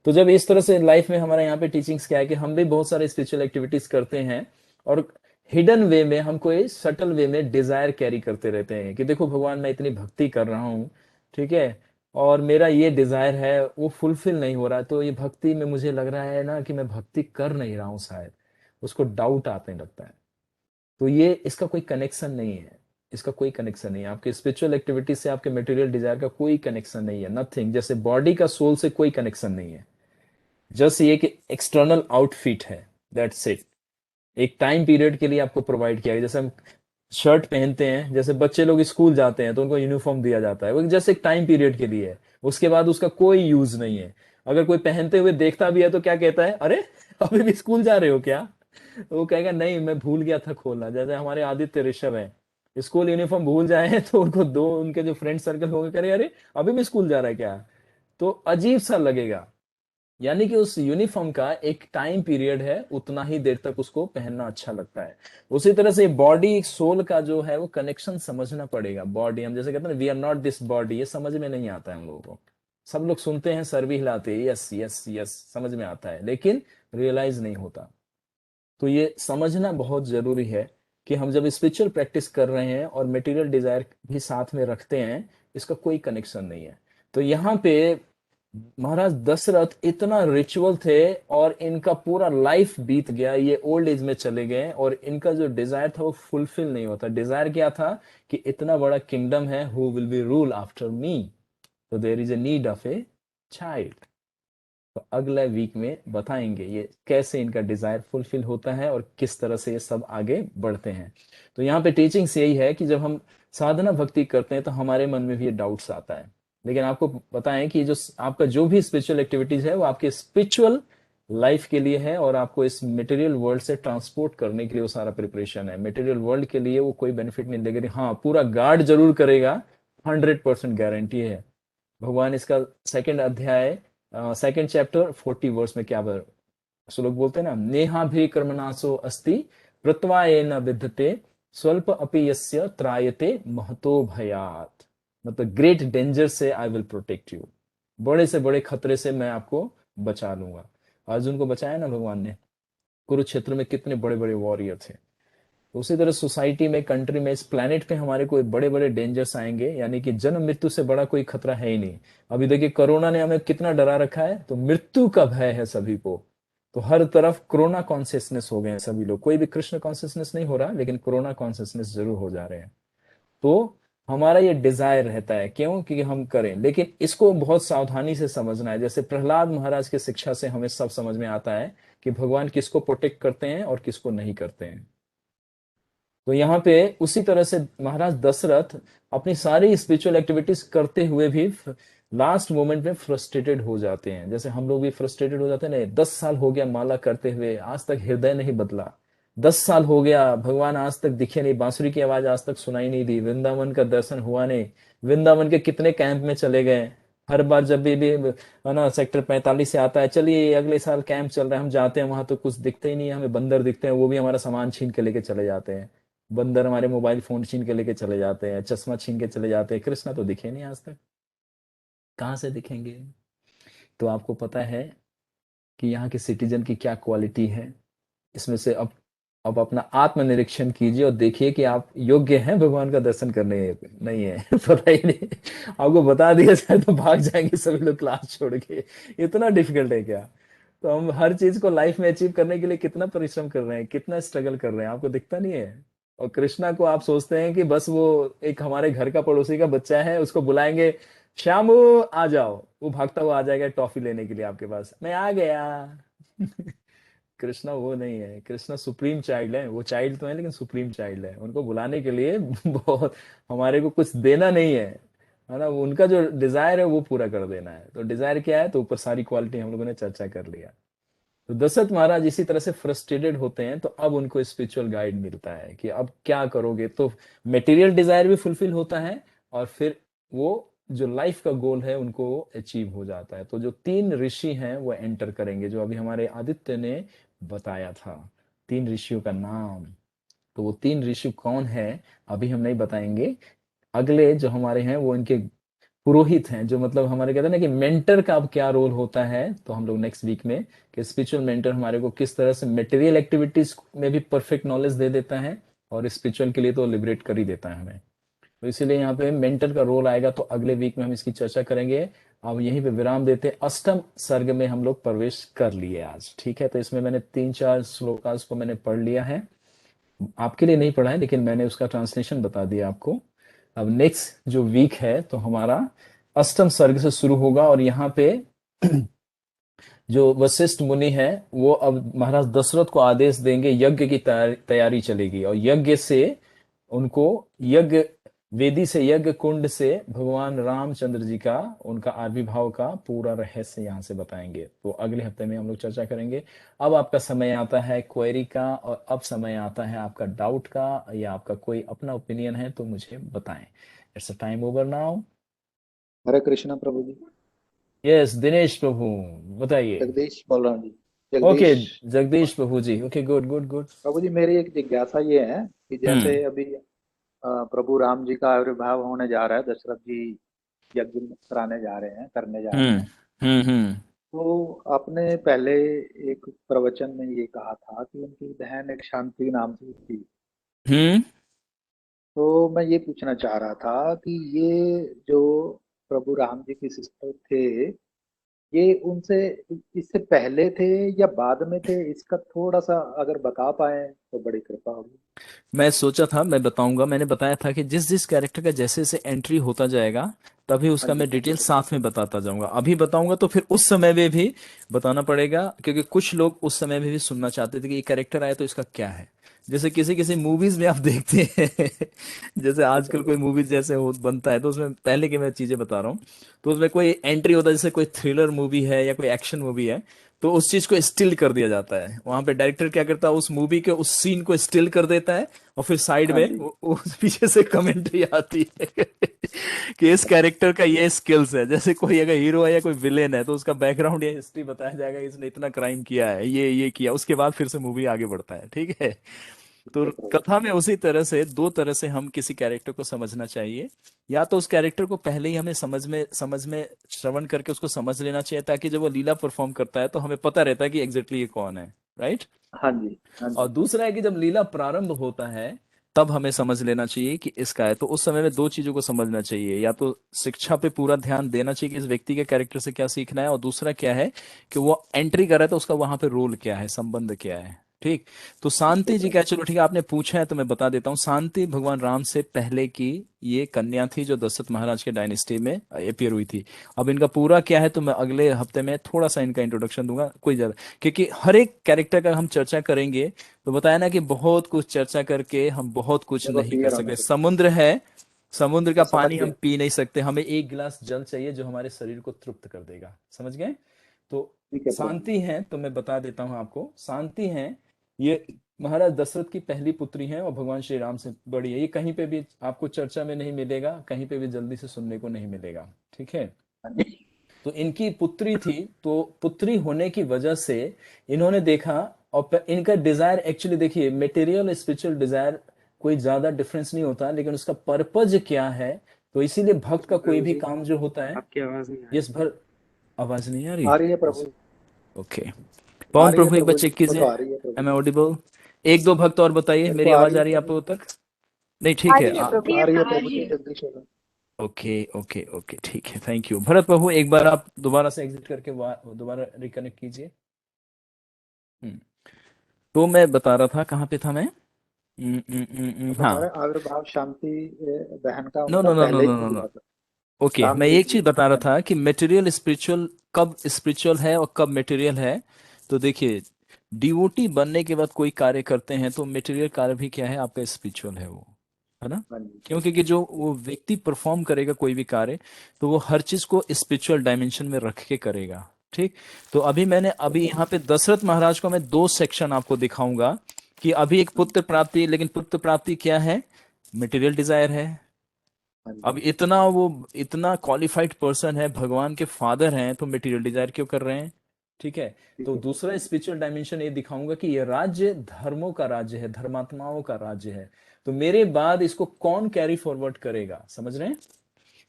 तो जब इस तरह से लाइफ में हमारे यहाँ पे टीचिंग्स क्या है कि हम भी बहुत सारे स्पिरिचुअल एक्टिविटीज करते हैं और हिडन वे में हम कोई सटल वे में डिजायर कैरी करते रहते हैं कि देखो भगवान मैं इतनी भक्ति कर रहा हूँ, ठीक है, और मेरा ये डिजायर है वो फुलफिल नहीं हो रहा, तो ये भक्ति में मुझे लग रहा है ना कि मैं भक्ति कर नहीं रहा हूँ शायद। उसको डाउट आने लगता है। तो ये इसका कोई कनेक्शन नहीं है, इसका कोई कनेक्शन नहीं है, आपके स्पिरिचुअल एक्टिविटी से आपके मटेरियल डिजायर का कोई कनेक्शन नहीं है, नथिंग। जैसे बॉडी का सोल से कोई कनेक्शन नहीं है, जस्ट ये कि एक्सटर्नल आउटफिट है, दैट्स इट। एक टाइम पीरियड के लिए आपको प्रोवाइड किया गया। जैसे हम शर्ट पहनते हैं, जैसे बच्चे लोग स्कूल जाते हैं तो उनको यूनिफॉर्म दिया जाता है, वो जैसे एक टाइम पीरियड के लिए है, उसके बाद उसका कोई यूज नहीं है। अगर कोई पहनते हुए देखता भी है तो क्या कहता है, अरे अभी भी स्कूल जा रहे हो क्या? तो वो कहेगा नहीं मैं भूल गया था खोलना। जैसे हमारे आदित्य ऋषभ है, स्कूल यूनिफॉर्म भूल जाए तो उनको दो उनके जो फ्रेंड सर्कल होंगे करे अरे अभी भी स्कूल जा रहा है क्या? तो अजीब सा लगेगा। यानी कि उस यूनिफॉर्म का एक टाइम पीरियड है, उतना ही देर तक उसको पहनना अच्छा लगता है। उसी तरह से बॉडी सोल का जो है वो कनेक्शन समझना पड़ेगा। बॉडी हम जैसे कहते हैं we are not this body, ये समझ में नहीं आता है हम लोगों को। सब लोग सुनते हैं, सर भी हिलाते हैं, यस यस यस समझ में आता है, लेकिन रियलाइज नहीं होता। तो ये समझना बहुत जरूरी है कि हम जब स्पिरिचुअल प्रैक्टिस कर रहे हैं और मटेरियल डिजायर भी साथ में रखते हैं, इसका कोई कनेक्शन नहीं है। तो यहाँ पे महाराज दशरथ इतना रिचुअल थे और इनका पूरा लाइफ बीत गया, ये ओल्ड एज में चले गए और इनका जो डिजायर था वो फुलफिल नहीं होता। डिजायर क्या था कि इतना बड़ा किंगडम है, who will be rule after me, तो there is a need of a child. तो अगले वीक में बताएंगे ये कैसे इनका डिजायर फुलफिल होता है और किस तरह से ये सब आगे बढ़ते हैं। तो यहाँ पे टीचिंग्स यही है कि जब हम साधना भक्ति करते हैं तो हमारे मन में भी ये डाउट्स आता है, लेकिन आपको बताएं कि जो आपका जो भी स्पिरिचुअल एक्टिविटीज है वो आपके स्पिरिचुअल लाइफ के लिए है और आपको इस मटेरियल वर्ल्ड से ट्रांसपोर्ट करने के लिए वो सारा प्रिपरेशन है। मटेरियल वर्ल्ड के लिए वो कोई बेनिफिट नहीं देगा, हाँ पूरा गार्ड जरूर करेगा, 100% गारंटी है। भगवान इसका सेकंड अध्याय सेकंड चैप्टर 40 वर्स में क्या श्लोक बोलते हैं ना, नेहा भी कर्मनाशो अस्ति कृत्वा येन विद्यते स्वल्प अपि यस्य त्रायते महतो भयात। मतलब ग्रेट डेंजर से आई विल प्रोटेक्ट यू, बड़े से बड़े खतरे से मैं आपको बचा लूंगा। अर्जुन को बचाया ना भगवान ने, कुरुक्षेत्र में कितने बड़े बड़े वॉरियर थे। तो उसी तरह सोसाइटी में, कंट्री में, इस प्लेनेट पे हमारे कोई बड़े बड़े डेंजर्स आएंगे, यानी कि जन्म मृत्यु से बड़ा कोई खतरा है ही नहीं। अभी देखिए कोरोना ने हमें कितना डरा रखा है, तो मृत्यु का भय है सभी को। तो हर तरफ कोरोना कॉन्शियसनेस हो गए हैं सभी लोग, कोई भी कृष्ण कॉन्शियसनेस नहीं हो रहा, लेकिन कोरोना कॉन्शियसनेस जरूर हो जा रहे हैं। तो हमारा ये डिजायर रहता है क्यों कि हम करें, लेकिन इसको बहुत सावधानी से समझना है। जैसे प्रहलाद महाराज की शिक्षा से हमें सब समझ में आता है कि भगवान किसको प्रोटेक्ट करते हैं और किसको नहीं करते हैं। तो यहाँ पे उसी तरह से महाराज दशरथ अपनी सारी स्पिरिचुअल एक्टिविटीज करते हुए भी लास्ट मोमेंट में फ्रस्ट्रेटेड हो जाते हैं। जैसे हम लोग भी फ्रस्ट्रेटेड हो जाते हैं ना, 10 साल हो गया माला करते हुए, आज तक हृदय नहीं बदला। 10 साल हो गया, भगवान आज तक दिखे नहीं, बांसुरी की आवाज आज तक सुनाई नहीं दी, वृंदावन का दर्शन हुआ नहीं। वृंदावन के कितने कैंप में चले गए, हर बार जब भी है ना सेक्टर 45 से आता है, चलिए अगले साल कैंप चल रहा है, हम जाते हैं वहां तो कुछ दिखते ही नहीं है, हमें बंदर दिखते हैं, वो भी हमारा सामान छीन के लेके चले जाते हैं। बंदर हमारे मोबाइल फोन छीन के लेके चले जाते हैं, चश्मा छीन के चले जाते हैं, कृष्णा तो दिखे नहीं आज तक, कहाँ से दिखेंगे? तो आपको पता है कि यहाँ के सिटीजन की क्या क्वालिटी है, इसमें से अब अपना आत्मनिरीक्षण कीजिए और देखिए कि आप योग्य हैं भगवान का दर्शन करने, नहीं है पता ही नहीं। आपको बता दिया जाए तो भाग जाएंगे सभी लोग क्लास छोड़ के, इतना डिफिकल्ट है क्या? तो हम हर चीज को लाइफ में अचीव करने के लिए कितना परिश्रम कर रहे हैं, कितना स्ट्रगल कर रहे हैं, आपको दिखता नहीं है। और कृष्णा को आप सोचते हैं कि बस वो एक हमारे घर का पड़ोसी का बच्चा है, उसको बुलाएंगे श्यामू आ जाओ, वो भागता हुआ आ जाएगा टॉफी लेने के लिए आपके पास, मैं आ गया। कृष्णा वो नहीं है, कृष्णा सुप्रीम चाइल्ड है। वो चाइल्ड तो है लेकिन सुप्रीम चाइल्ड है, उनको बुलाने के लिए बहुत हमारे को कुछ देना नहीं है ना, उनका जो डिजायर है वो पूरा कर देना है। तो डिजायर क्या है, तो ऊपर सारी क्वालिटी हम लोगों ने चर्चा कर लिया। तो दशरथ महाराज इसी तरह से फ्रस्ट्रेटेड होते हैं, तो अब उनको स्पिरिचुअल गाइड मिलता है कि अब क्या करोगे। तो मटेरियल डिजायर भी फुलफिल होता है और फिर वो जो लाइफ का गोल है उनको अचीव हो जाता है। तो जो 3 ऋषि हैं वो एंटर करेंगे, जो अभी हमारे आदित्य ने बताया था, 3 ऋषियों का नाम। तो वो 3 ऋषि कौन है अभी हम नहीं बताएंगे, अगले जो हमारे हैं वो इनके पुरोहित हैं, जो मतलब हमारे कहते हैं ना कि मेंटर का अब क्या रोल होता है, तो हम लोग नेक्स्ट वीक में कि स्पिरिचुअल मेंटर हमारे को किस तरह से मटेरियल एक्टिविटीज में भी परफेक्ट नॉलेज दे देता है और स्पिरिचुअल के लिए तो लिबरेट कर ही देता है हमें। तो इसीलिए यहाँ पे मेंटर का रोल आएगा, तो अगले वीक में हम इसकी चर्चा करेंगे। अब यहीं पे विराम देते, अष्टम सर्ग में हम लोग प्रवेश कर लिए आज, ठीक है। तो इसमें मैंने 3-4 श्लोकास को मैंने पढ़ लिया है, आपके लिए नहीं पढ़ा है लेकिन मैंने उसका ट्रांसलेशन बता दिया आपको। अब नेक्स्ट जो वीक है तो हमारा अष्टम सर्ग से शुरू होगा, और यहाँ पे जो वशिष्ठ मुनि है वो अब महाराज दशरथ को आदेश देंगे, यज्ञ की तैयारी चलेगी, और यज्ञ से उनको यज्ञ वेदी से, यज्ञ कुंड से भगवान रामचंद्र जी का, उनका आविर्भाव का पूरा रहस्य यहाँ से बताएंगे। तो अगले हफ्ते में हम लोग चर्चा करेंगे। अब आपका समय आता है क्वेरी का, और अब समय आता है आपका डाउट का, या आपका कोई अपना ओपिनियन है तो मुझे बताएं। It's a time over now. Hare Krishna Prabhu ji. Yes Dinesh Prabhu, बताइए। जगदीश बोल रहा हूँ जी। Okay, Jagdish. Jagdish Prabhu ji, okay, good good good. Prabhu ji, मेरी एक जिज्ञासा ये है कि जैसे अभी प्रभु राम जी का आविर्भाव होने जा रहा है, दशरथ जी यज्ञ कराने जा रहे हैं, करने जा रहे हम्म हैं। हम्म। तो आपने पहले एक प्रवचन में ये कहा था कि उनकी बहन एक शांति नाम से थी। हम्म। तो मैं ये पूछना चाह रहा था कि ये जो प्रभु राम जी के सिस्टर थे, ये उनसे इससे पहले थे या बाद में थे? इसका थोड़ा सा अगर बता पाए तो बड़ी कृपा होगी। मैं सोचा था मैं बताऊंगा, मैंने बताया था कि जिस जिस कैरेक्टर का जैसे जैसे एंट्री होता जाएगा तभी हाँ उसका जी, मैं डिटेल साथ में बताता जाऊंगा। अभी बताऊंगा तो फिर उस समय में भी बताना पड़ेगा, क्योंकि कुछ लोग उस समय में भी सुनना चाहते थे कि ये कैरेक्टर आया तो इसका क्या है। जैसे किसी किसी मूवीज में आप देखते हैं जैसे जी आजकल प्रभु। कोई मूवीज जैसे हो बनता है, तो उसमें पहले की मैं चीजें बता रहा हूँ। तो उसमें कोई एंट्री होता है, जैसे कोई थ्रिलर मूवी है या कोई एक्शन मूवी है, तो उस चीज को स्टिल कर दिया जाता है। वहां पे डायरेक्टर क्या करता है, उस मूवी के उस सीन को स्टिल कर देता है, और फिर साइड हाँ में जी। पीछे से कमेंट्री आती है कि इस कैरेक्टर का ये स्किल्स है। जैसे कोई अगर हीरो है या कोई विलेन है तो उसका बैकग्राउंड या हिस्ट्री बताया जाएगा, इसने इतना क्राइम किया है, ये किया, उसके बाद फिर से मूवी आगे बढ़ता है, ठीक है। तो ठीक है प्रभु। कथा में उसी तरह से दो तरह से हम किसी कैरेक्टर को समझना चाहिए। या तो उस कैरेक्टर को पहले ही हमें समझ में श्रवण करके उसको समझ लेना चाहिए, ताकि जब वो लीला परफॉर्म करता है तो हमें पता रहता है कि एग्जैक्टली ये कौन है, राइट। हाँ जी। हाँ और जी। दूसरा है कि जब लीला प्रारंभ होता है तब हमें समझ लेना चाहिए कि इसका है। तो उस समय में दो चीजों को समझना चाहिए, या तो शिक्षा पे पूरा ध्यान देना चाहिए कि इस व्यक्ति के कैरेक्टर से क्या सीखना है, और दूसरा क्या है कि वो एंट्री कर रहा है तो उसका वहां पे रोल क्या है, संबंध क्या है, ठीक। तो ठीक है शांति जी प्रभु। क्या, चलो ठीक है, आपने पूछा है तो मैं बता देता हूँ। शांति भगवान राम से पहले की ये कन्या थी जो दशरथ महाराज के डायनेस्टी में अपियर हुई थी। अब इनका पूरा क्या है तो मैं अगले हफ्ते में थोड़ा सा इनका इंट्रोडक्शन दूंगा, कोई ज्यादा, क्योंकि हर एक कैरेक्टर का हम चर्चा करेंगे। तो बताया ना कि बहुत कुछ चर्चा करके हम बहुत कुछ चलो नहीं कर क्लियर होने सकते। दो। समुद्र है, समुद्र का मैं समझ पानी हम गया। पी नहीं सकते, हमें एक गिलास जल चाहिए जो हमारे शरीर को तृप्त कर देगा, समझ गए। तो ठीक है प्रभु। शांति है, तो मैं बता देता हूँ आपको, शांति है ये महाराज दशरथ की पहली पुत्री है, और भगवान श्री राम से बड़ी है। ये कहीं पे भी आपको चर्चा में नहीं मिलेगा, कहीं पे भी जल्दी से सुनने को नहीं मिलेगा, ठीक है। हाँ जी। तो इनकी पुत्री थी, तो पुत्री होने की वजह से इन्होंने देखा, और इनका डिजायर एक्चुअली देखिए, मटेरियल स्पिरिचुअल डिजायर कोई ज्यादा डिफरेंस नहीं होता, लेकिन उसका पर्पज क्या है। तो इसीलिए भक्त का कोई प्रभु भी जी, काम जो होता है, आपकी आवाज नहीं आ रही। यस भर, आवाज नहीं आ आ रही। रही है प्रभु। ओके, आ पवन रही है प्रभु एक बार प्रभु जी, चेक वो कीजिए, तो आ रही है प्रभु एम आई जी। ऑडिबल। एक दो भक्त और बताइए, मेरे को मेरी आ आवाज रही आ है रही है प्रभु आप लोगों जी। तक? नहीं, ठीक है। आ रही है प्रभु जी, जगदीश हो रहा। ओके ओके ओके, ठीक है, थैंक यू। भरत प्रभु एक बार आप दोबारा से एग्जिट करके दोबारा रिकनेक्ट कीजिए। हम्म। तो मैं बता रहा था, कहाँ पे था मैं? आप बता हाँ, रहे हैं, आविर्भाव शांति बहन का नो उनका नो नो नो पहले नो ही नो नो। हुआ था। ओके, राम मैं जी एक की। चीज बता रहा हाँ था जी। कि मटेरियल स्पिरिचुअल कब स्पिरिचुअल है और कब मटेरियल है। तो देखिए, डिवोटी बनने के बाद कोई कार्य करते हैं तो मटेरियल कार्य भी क्या है, आपका स्पिरिचुअल है वो, है ना। हाँ जी। क्योंकि कि जो वो व्यक्ति परफॉर्म करेगा कोई भी कार्य, तो वो हर चीज को स्पिरिचुअल डायमेंशन में रख के करेगा, ठीक। तो ठीक है अभी प्रभु। यहाँ पे दशरथ महाराज को मैं दो सेक्शन आपको दिखाऊंगा, कि अभी एक हाँ जी। पुत्र प्राप्ति, लेकिन पुत्र प्राप्ति क्या है, मटेरियल डिजायर है। हाँ अब जी। इतना क्वालिफाइड पर्सन है, भगवान के फादर हैं, तो मटेरियल डिजायर क्यों कर रहे हैं, ठीक है। ठीक तो है प्रभु। दूसरा स्पिरिचुअल डायमेंशन ये दिखाऊंगा कि ये राज्य धर्मों का राज्य है, धर्मात्माओं का राज्य है। तो मेरे बाद इसको कौन कैरी फॉरवर्ड करेगा, समझ रहे हैं।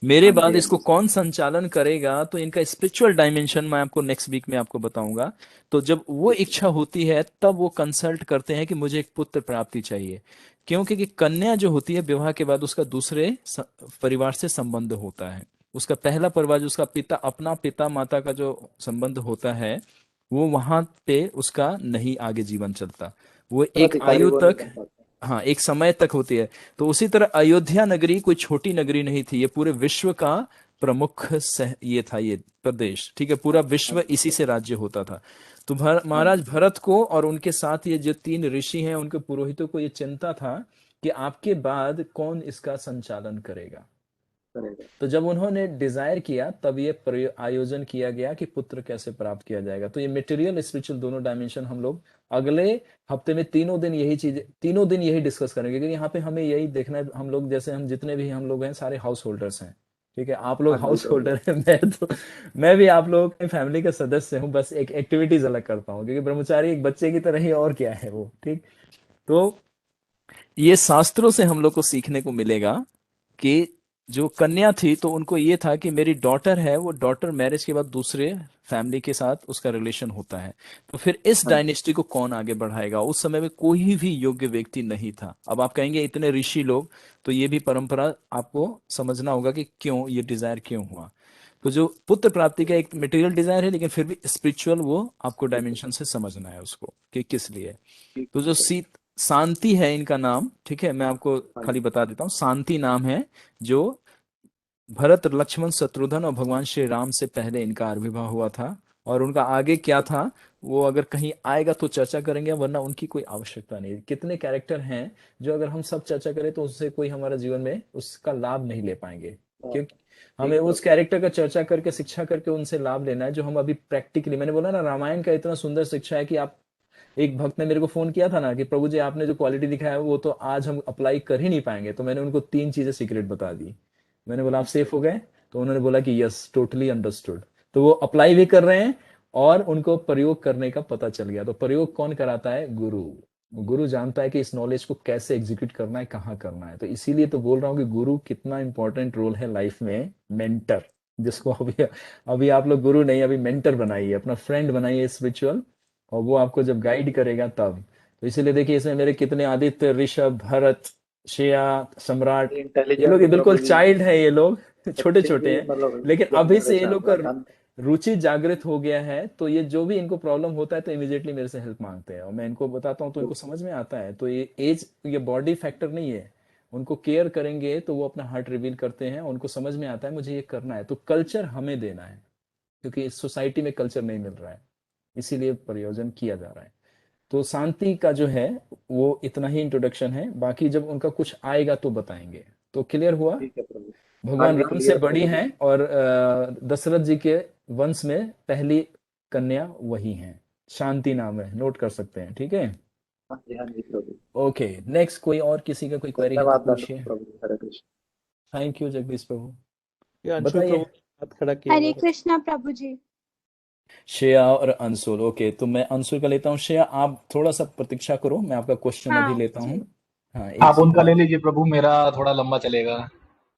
मेरे हाँ जी, बाद हाँ इसको जी। कौन संचालन करेगा, तो इनका स्पिरिचुअल डायमेंशन मैं आपको नेक्स्ट वीक में आपको बताऊंगा। तो जब वो ठीक है। इच्छा होती है तब वो कंसल्ट करते हैं कि मुझे एक पुत्र प्राप्ति चाहिए। क्योंकि कि कन्या जो होती है विवाह के बाद उसका दूसरे परिवार से संबंध होता है। उसका पहला परिवार जो उसका पिता, अपना पिता माता का जो संबंध होता है, वो वहां पे उसका नहीं आगे जीवन चलता। वो एक उत्तराधिकारी आयु वो नहीं तक, बन पाते। हाँ एक समय तक होती है। तो उसी तरह अयोध्या नगरी कोई छोटी नगरी नहीं थी, ये पूरे विश्व का प्रमुख ये था ये प्रदेश, ठीक है, पूरा हाँ विश्व जी, इसी से राज्य होता था। तो हाँ महाराज जी। भरत को और उनके साथ ये जो 3 ऋषि हैं उनके पुरोहितों को ये चिंता था कि आपके बाद कौन इसका संचालन करेगा। करेगा। तो जब उन्होंने डिजायर किया तब ये आयोजन किया गया कि पुत्र कैसे प्राप्त किया जाएगा। तो ये मटेरियल स्पिरिचुअल दोनों डायमेंशन हम लोग अगले हफ्ते में तीनों दिन यही डिस्कस करेंगे, क्योंकि यहाँ पे हमें यही देखना है। हम लोग जैसे हम जितने भी हम लोग हैं सारे हाउस होल्डर्स हैं, ठीक है, आप लोग हाँ जी हाउस प्रभु। होल्डर हैं, मैं भी आप लोगों के फैमिली का सदस्य हूँ, बस एक एक्टिविटीज अलग करता हूँ, क्योंकि ब्रह्मचारी एक बच्चे की तरह ही और क्या है वो, ठीक। तो ये शास्त्रों से हम लोग को सीखने को मिलेगा कि जो कन्या थी तो उनको ये था कि मेरी डॉटर है, वो डॉटर मैरिज के बाद दूसरे फैमिली के साथ उसका रिलेशन होता है, तो फिर इस हाँ जी। डायनेस्टी को कौन आगे बढ़ाएगा। उस समय में कोई भी योग्य व्यक्ति नहीं था। अब आप कहेंगे इतने ऋषि लोग, तो ये भी परंपरा आपको समझना होगा कि क्यों ये डिजायर क्यों हुआ। तो जो पुत्र प्राप्ति का एक मटेरियल डिजायर है, लेकिन फिर भी स्पिरिचुअल वो आपको ठीक है। डायमेंशन से समझना है उसको कि किस लिए। ठीक तो है जो प्रभु। शांति है इनका नाम, ठीक है, मैं आपको हाँ खाली जी। बता देता हूँ, शांति नाम है। जो भरत लक्ष्मण शत्रुघ्न और भगवान श्री राम से पहले इनका आविर्भाव हुआ था। और उनका आगे क्या था वो अगर कहीं आएगा तो चर्चा करेंगे, वरना उनकी कोई आवश्यकता नहीं। कितने कैरेक्टर हैं जो अगर हम सब चर्चा करें तो उससे कोई हमारा जीवन में उसका लाभ नहीं ले पाएंगे, हाँ, क्योंकि हमें ठीक उस प्रभु। कैरेक्टर का चर्चा करके शिक्षा करके उनसे लाभ लेना है, जो हम अभी प्रैक्टिकली, मैंने बोला ना रामायण का इतना सुंदर शिक्षा है कि आप, एक भक्त ने मेरे को फोन किया था ना कि प्रभु जी आपने जो क्वालिटी दिखाया है वो तो आज हम अप्लाई कर ही नहीं पाएंगे, तो मैंने उनको 3 चीजें सीक्रेट बता दी। मैंने बोला आप अच्छा। सेफ हो गए, तो उन्होंने बोला कि यस टोटली अंडरस्टूड। तो वो अप्लाई भी कर रहे हैं और उनको प्रयोग करने का पता चल गया। तो प्रयोग कौन कराता है? गुरु। गुरु जानता है कि इस नॉलेज को कैसे एग्जीक्यूट करना है, कहाँ करना है। तो इसीलिए तो बोल रहा हूँ कि गुरु कितना इंपॉर्टेंट रोल है लाइफ में। मेंटर, जिसको अभी अभी आप लोग गुरु नहीं, अभी मेंटर बनाइए, अपना फ्रेंड बनाइए स्पिरिचुअल, और वो आपको जब गाइड करेगा तब। तो इसीलिए देखिए इसमें मेरे कितने आदित्य, ऋषभ, भरत, श्रेया, सम्राट, ये लोग इंटेलिजेंट ये बिल्कुल प्रभु जी। चाइल्ड है, ये लोग छोटे बच्चे छोटे भी हैं। मतलब लेकिन यंग अभी से ये जनरेशन लोग का पूरा धन। रुचि जागृत हो गया है, तो ये जो भी इनको प्रॉब्लम होता है तो इमीडिएटली मेरे से हेल्प मांगते हैं, और मैं इनको बताता हूँ तो इनको समझ में आता है। तो ये एज, ये बॉडी फैक्टर नहीं है। उनको केयर करेंगे तो वो अपना हार्ट रिवील करते हैं, उनको समझ में आता है मुझे ये करना है। तो कल्चर हमें देना है, क्योंकि इस सोसाइटी में कल्चर नहीं मिल रहा है, इसीलिए प्रयोजन किया जा रहा है। तो शांति का जो है वो इतना ही इंट्रोडक्शन है, बाकी जब उनका कुछ आएगा तो बताएंगे। तो क्लियर हुआ? ठीक है प्रभु। हाँ भगवान जी राम से क्लियर बड़ी प्रभु जी। हैं, और दशरथ जी के वंश में पहली कन्या वही हैं। शांति नाम है, नोट कर सकते हैं, ठीक है। हाँ जी प्रभु। ओके, नेक्स्ट कोई और किसी का कोई क्वेरी है तो धन्यवाद धन्यवाद पूछिए। प्रभु जी। हरे कृष्ण। थैंक यू जगदीश प्रभु। ये अंशुल बताइए। प्रभु ने हाथ खड़ा किया हुआ हरे है। कृष्णा प्रभु जी। श्रेया और अंशुल, ओके, तो मैं अंशुल का लेता हूँ। श्रेया आप थोड़ा सा प्रतीक्षा करो, मैं आपका क्वेश्चन अभी हाँ लेता हूँ। जी। हाँ, एक आप उनका ले सेकंड। लीजिए प्रभु, मेरा थोड़ा लंबा चलेगा।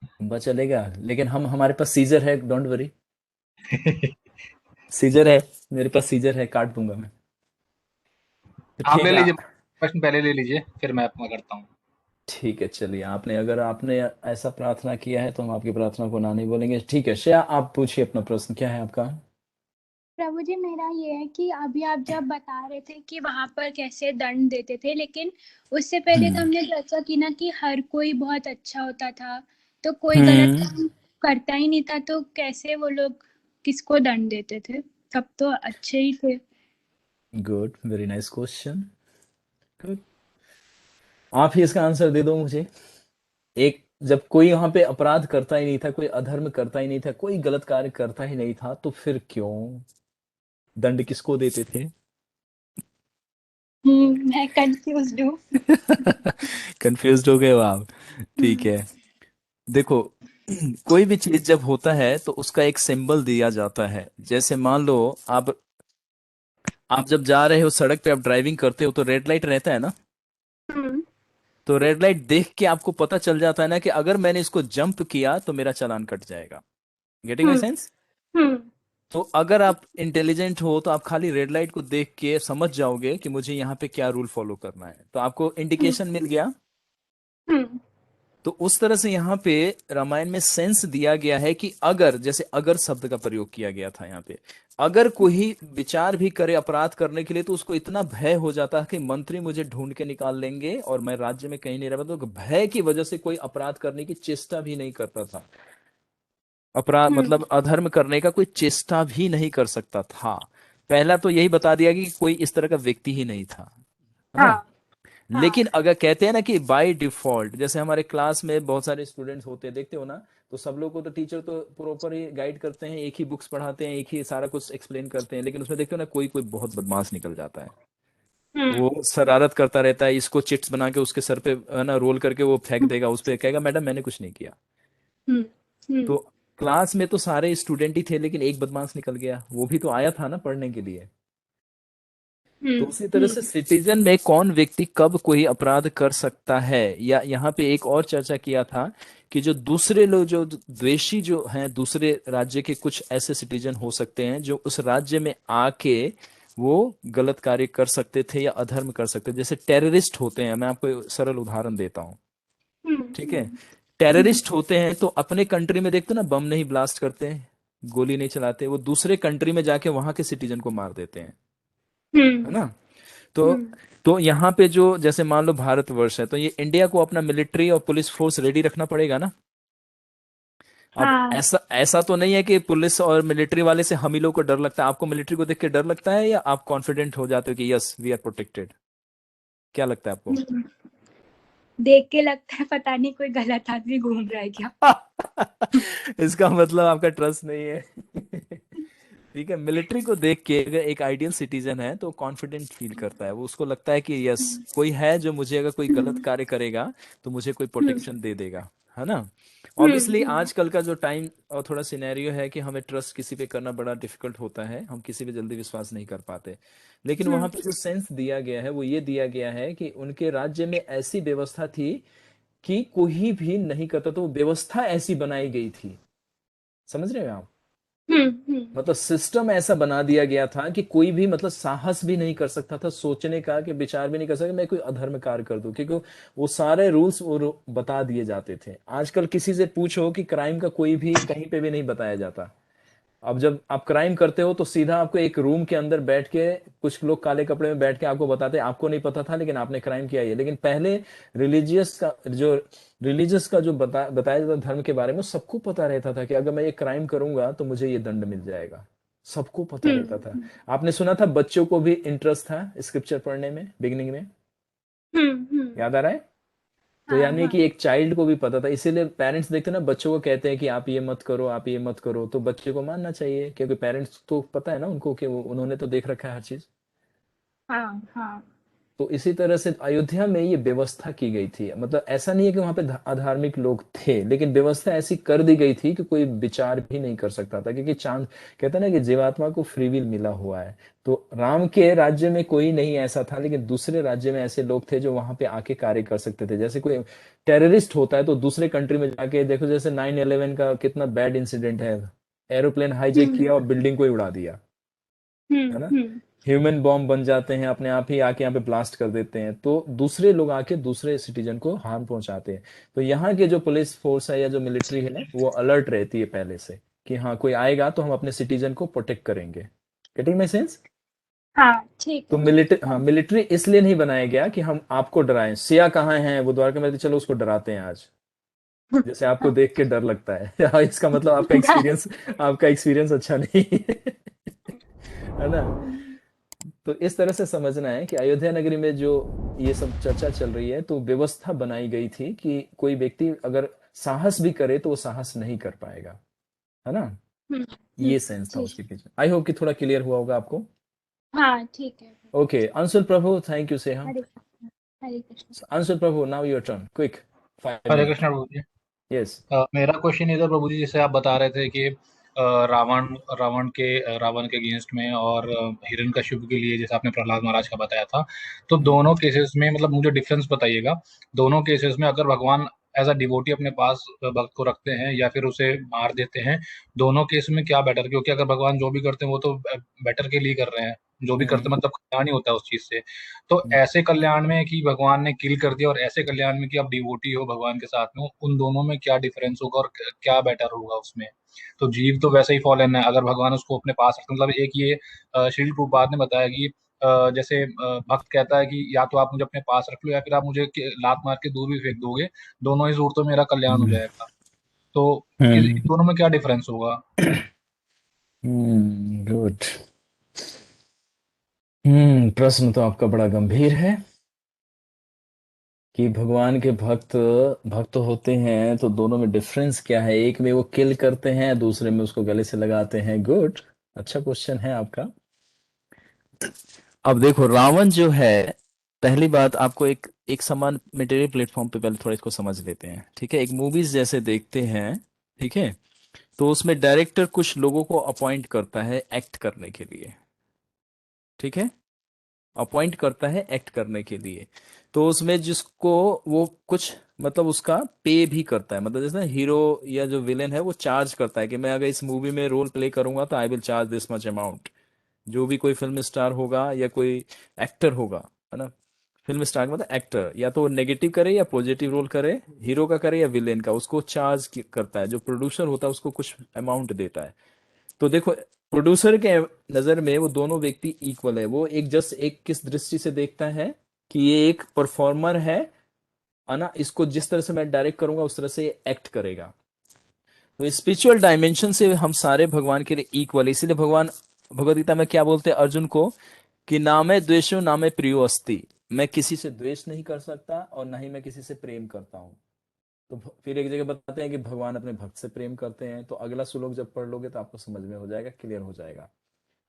लंबा चलेगा, लेकिन हमारे पास सीजर है, डोंट वरी। सीजर है, मेरे पास सीजर है, काट दूंगा मैं। तो आप ठीक ले है। लीजिए, प्रश्न पहले ले लीजिए, फिर मैं अपना करता हूँ। ठीक है, चलिए, अगर आपने ऐसा प्रार्थना किया है तो हम आपकी प्रार्थना को ना नहीं बोलेंगे। ठीक है श्रेया, आप पूछिए अपना प्रश्न, क्या है आपका? प्रभु जी मेरा ये है कि अभी आप जब बता रहे थे कि वहां पर कैसे दंड देते थे, लेकिन उससे पहले तो हम्म हमने चर्चा की ना कि हर कोई बहुत अच्छा होता था, तो कोई गलत हम्म काम करता ही नहीं था, तो कैसे वो लोग किसको दंड देते थे? सब तो अच्छे ही थे। Good, very nice question. Good, आप ही इसका आंसर दे दो मुझे। एक, जब कोई वहां पे अपराध करता ही नहीं था, कोई अधर्म करता ही नहीं था, कोई गलत कार्य करता ही नहीं था, तो फिर क्यों दंड किसको देते थे? मैं कंफ्यूज हूँ। कंफ्यूज हो गए हो आप? ठीक है, देखो, कोई भी चीज जब होता है तो उसका एक सिंबल दिया जाता है। जैसे मान लो आप जब जा रहे हो सड़क पे, आप ड्राइविंग करते हो तो रेड लाइट रहता है ना, हम्म। तो रेड लाइट देख के आपको पता चल जाता है ना कि अगर मैंने इसको जंप किया तो मेरा चालान कट जाएगा। Getting my hmm sense? Hmm तो अगर आप इंटेलिजेंट हो तो आप खाली रेड लाइट को देख के समझ जाओगे कि मुझे यहाँ पे क्या रूल फॉलो करना है, तो आपको हम्म इंडिकेशन मिल गया। हम्म तो उस तरह से यहाँ पे रामायण में सेंस दिया गया है कि अगर, जैसे अगर शब्द का प्रयोग किया गया था यहाँ पे, अगर कोई विचार भी करे अपराध करने के लिए तो उसको इतना भय हो जाता है कि मंत्री मुझे ढूंढ के निकाल लेंगे और मैं राज्य में कहीं नहीं रह पाता, तो भय की वजह से कोई अपराध करने की चेष्टा भी नहीं करता था। अपराध हम्म मतलब अधर्म करने का कोई चेष्टा भी नहीं कर सकता था। पहला तो यही बता दिया कि कोई इस तरह का व्यक्ति ही नहीं था, है ना। हाँ लेकिन हाँ अगर कहते हैं ना कि बाय डिफॉल्ट, जैसे हमारे क्लास में बहुत सारे स्टूडेंट्स होते हैं, देखते हो ना, तो सब लोग को तो टीचर तो प्रॉपर ही गाइड करते हैं, एक ही बुक्स पढ़ाते हैं, एक ही सारा कुछ एक्सप्लेन करते हैं, लेकिन उसमें देखते हो ना कोई कोई बहुत बदमाश निकल जाता है। हम्म वो शरारत करता रहता है, इसको चिट्स बना के उसके सर पे है ना रोल करके वो फेंक देगा, उस पे कहेगा मैडम मैंने कुछ नहीं किया। हम्म तो हम्म क्लास में तो सारे स्टूडेंट ही थे, लेकिन एक बदमाश निकल गया, वो भी तो आया था ना पढ़ने के लिए। तो उसी तरह से हम्म सिटीजन में कौन व्यक्ति कब कोई अपराध कर सकता है, या यहाँ पे एक और चर्चा किया था कि जो दूसरे लोग, जो द्वेषी जो हैं दूसरे राज्य के, कुछ ऐसे सिटीजन हो सकते हैं जो उस राज्य में आके वो गलत कार्य कर सकते थे या अधर्म कर सकते थे, जैसे टेररिस्ट होते हैं। मैं आपको एक सरल उदाहरण देता हूँ, ठीक है। हम्म टेररिस्ट होते हैं तो अपने कंट्री में देखते हो ना बम नहीं ब्लास्ट करते हैं, गोली नहीं चलाते, वो दूसरे कंट्री में जाके वहां के सिटीजन को मार देते हैं, है हम्म ना। तो हम्म तो यहाँ पे जो, जैसे मान लो भारतवर्ष है, तो ये इंडिया को अपना मिलिट्री और पुलिस फोर्स रेडी रखना पड़ेगा ना। अब हाँ ऐसा ऐसा तो नहीं है कि पुलिस और मिलिट्री वाले से हम ही लोग को डर लगता है। आपको मिलिट्री को देख के डर लगता है या आप कॉन्फिडेंट हो जाते हो कि यस वी आर प्रोटेक्टेड? क्या लगता है आपको? देख के लगता है पता नहीं कोई गलत आदमी घूम रहा है क्या। इसका मतलब आपका ट्रस्ट नहीं है। ठीक है, मिलिट्री को देख के अगर एक आइडियल सिटीजन है तो कॉन्फिडेंट फील करता है, वो उसको लगता है कि यस कोई है जो मुझे, अगर कोई गलत कार्य करेगा तो मुझे कोई प्रोटेक्शन दे देगा, है ना। ऑब्वियसली हम्म आजकल का जो टाइम और थोड़ा सिनेरियो है कि हमें ट्रस्ट किसी पे करना बड़ा डिफिकल्ट होता है, हम किसी पे जल्दी विश्वास नहीं कर पाते। लेकिन वहां पे जो सेंस दिया गया है वो ये दिया गया है कि उनके राज्य में ऐसी व्यवस्था थी कि कोई भी नहीं करता, तो वो व्यवस्था ऐसी बनाई गई थी। समझ रहे हो आप? हम्म मतलब सिस्टम ऐसा बना दिया गया था कि कोई भी मतलब साहस भी नहीं कर सकता था सोचने का, कि विचार भी नहीं कर सकता मैं कोई अधर्म कार्य कर दूं, क्योंकि वो सारे रूल्स वो बता दिए जाते थे। आजकल किसी से पूछो कि क्राइम का कोई भी कहीं पे भी नहीं बताया जाता। अब जब आप क्राइम करते हो तो सीधा आपको एक रूम के अंदर बैठ के, कुछ लोग काले कपड़े में बैठ के आपको बताते हैं आपको नहीं पता था लेकिन आपने क्राइम किया है। लेकिन पहले रिलीजियस का जो बताया जाता धर्म के बारे में, सबको पता रहता था कि अगर मैं ये क्राइम करूंगा तो मुझे ये दंड मिल जाएगा, सबको पता रहता था। आपने सुना था बच्चों को भी इंटरेस्ट था स्क्रिप्चर पढ़ने में बिगिनिंग में, याद आ रहा है? तो हाँ यानी हाँ कि एक चाइल्ड को भी पता था, इसीलिए पेरेंट्स देखते हैं ना बच्चों को कहते हैं कि आप ये मत करो, आप ये मत करो, तो बच्चे को मानना चाहिए, क्योंकि पेरेंट्स तो पता है ना उनको कि वो उन्होंने तो देख रखा है हर चीज। हाँ हाँ तो इसी तरह से अयोध्या में ये व्यवस्था की गई थी। मतलब ऐसा नहीं है कि वहां पे अधार्मिक लोग थे, लेकिन व्यवस्था ऐसी कर दी गई थी कि कोई विचार भी नहीं कर सकता था, क्योंकि चांद कहते हैं ना कि जीवात्मा को फ्री विल मिला हुआ है। तो राम के राज्य में कोई नहीं ऐसा था, लेकिन दूसरे राज्य में ऐसे लोग थे जो वहां पे आके कार्य कर सकते थे। जैसे कोई टेररिस्ट होता है तो दूसरे कंट्री में जाके देखो, जैसे 9/11 का कितना बैड इंसिडेंट है, एरोप्लेन हाईजैक किया और बिल्डिंग को ही उड़ा दिया, है ना। हम्म ह्यूमन बॉम्ब बन जाते हैं, अपने आप ही आके यहाँ पे ब्लास्ट कर देते हैं, तो दूसरे लोग आके दूसरे सिटीजन को हार्म पहुंचाते हैं। तो यहाँ के जो पुलिस फोर्स है या जो मिलिट्री है वो अलर्ट रहती है पहले से कि हाँ कोई आएगा तो हम अपने सिटीजन को प्रोटेक्ट करेंगे। Getting my sense? हाँ ठीक तो है मिलिट्री इसलिए नहीं बनाया गया कि हम आपको डराएं। सिया कहाँ है, वो द्वारका में, चलो उसको डराते हैं आज, जैसे आपको देख के डर लगता है। हाँ, इसका मतलब आपका एक्सपीरियंस अच्छा नहीं है ना। तो इस तरह से समझना है कि अयोध्या नगरी में जो ये सब चर्चा चल रही है, तो व्यवस्था बनाई गई थी कि कोई व्यक्ति अगर साहस भी करे तो वो साहस नहीं कर पाएगा, है ना। ये सेंस था ठीक उसके पीछे। आई होप कि थोड़ा क्लियर हुआ होगा आपको। हाँ ठीक है okay, Anshul Prabhu, thank you से हम। Hare Krishna Anshul Prabhu, now your turn, quick, 5 Hare minute. Krishna Prabhu ji. Yes. मेरा क्वेश्चन ये था प्रभु जी, जैसे आप बता रहे थे कि रावण रावण के अगेंस्ट में और हिरण्यकश्यप के लिए, जैसे आपने प्रहलाद महाराज का बताया था। तो दोनों केसेस में मतलब मुझे डिफरेंस बताइएगा। दोनों केसेस में अगर भगवान एज अ डिवोटी अपने पास भक्त को रखते हैं या फिर उसे मार देते हैं, दोनों केस में क्या बेटर? क्योंकि अगर भगवान जो भी करते हैं वो तो बेटर के लिए कर रहे हैं, जो भी करते हैं मतलब कल्याण ही होता है उस चीज से। तो ऐसे कल्याण में कि भगवान ने किल कर दिया और ऐसे कल्याण में कि आप डिवोटी हो भगवान के साथ में हो, उन दोनों में क्या डिफरेंस होगा और क्या बेटर होगा उसमें? तो जीव तो वैसे ही फॉलन है, अगर भगवान उसको अपने पास रखते, मतलब एक ये श्रील प्रभुपाद ने बताया कि जैसे भक्त कहता है कि या तो आप मुझे अपने पास रख लो या फिर आप मुझे लात मार के दूर भी फेंक दोगे, दोनों ही सूरतों में मेरा कल्याण हो जाएगा। तो इन दोनों में क्या डिफरेंस होगा? गुड। प्रश्न तो आपका बड़ा गंभीर है कि भगवान के भक्त भक्त होते हैं तो दोनों में डिफरेंस क्या है, एक में वो किल करते हैं, दूसरे में उसको गले से लगाते हैं। गुड, अच्छा क्वेश्चन है आपका। अब देखो, रावण जो है, पहली बात आपको एक एक समान मटेरियल प्लेटफॉर्म पे पहले थोड़ा इसको समझ लेते हैं, ठीक है। एक मूवीज जैसे देखते हैं, ठीक है, तो उसमें डायरेक्टर कुछ लोगों को अपॉइंट करता है एक्ट करने के लिए, ठीक है, अपॉइंट करता है एक्ट करने के लिए। तो उसमें जिसको वो कुछ मतलब उसका पे भी करता है, मतलब जैसे हीरो या जो विलेन है वो चार्ज करता है कि मैं अगर इस मूवी में रोल प्ले करूंगा तो I will charge this much amount. जो भी कोई फिल्म स्टार होगा या कोई एक्टर होगा, है ना, फिल्म स्टार मतलब एक्टर, या तो नेगेटिव करे या पॉजिटिव रोल करे, हीरो का करे या विलेन का, उसको चार्ज करता है। जो प्रोड्यूसर होता है उसको कुछ अमाउंट देता है। तो देखो, प्रोड्यूसर के नजर में वो दोनों व्यक्ति इक्वल है। वो एक जस्ट एक किस दृष्टि से देखता है कि ये एक परफॉर्मर है ना, इसको जिस तरह से मैं डायरेक्ट करूंगा उस तरह से ये एक्ट करेगा। तो स्पिरिचुअल डायमेंशन से हम सारे भगवान के लिए इक्वल है। इसीलिए भगवान भगवद गीता में क्या बोलते हैं अर्जुन को कि ना मैं द्वेषो ना मैं प्रियो अस्ति। मैं किसी से द्वेष नहीं कर सकता और ना ही मैं किसी से प्रेम करता हूँ। तो फिर एक जगह बताते हैं कि भगवान अपने भक्त से प्रेम करते हैं। तो अगला श्लोक जब पढ़ लोगे तो आपको समझ में हो जाएगा, क्लियर हो जाएगा।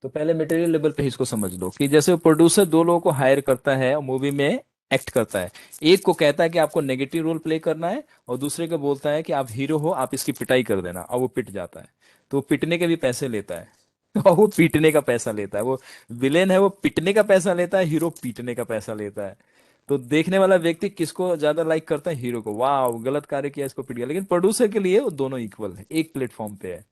तो पहले मटेरियल लेवल पे ही इसको समझ लो कि जैसे प्रोड्यूसर दो लोगों को हायर करता है और मूवी में एक्ट करता है। एक को कहता है कि आपको नेगेटिव रोल प्ले करना है और दूसरे को बोलता है कि आप हीरो हो, आप इसकी पिटाई कर देना, और वो पिट जाता है। तो वो पिटने के भी पैसे लेता है और वो पीटने का पैसा लेता है। वो विलेन है, वो पिटने का पैसा लेता है, हीरो पीटने का पैसा लेता है। तो देखने वाला व्यक्ति किसको ज्यादा लाइक करता है? हीरो को। वाह, गलत कार्य किया, इसको पिट गया। लेकिन प्रोड्यूसर के लिए वो दोनों इक्वल है, एक प्लेटफॉर्म पे है।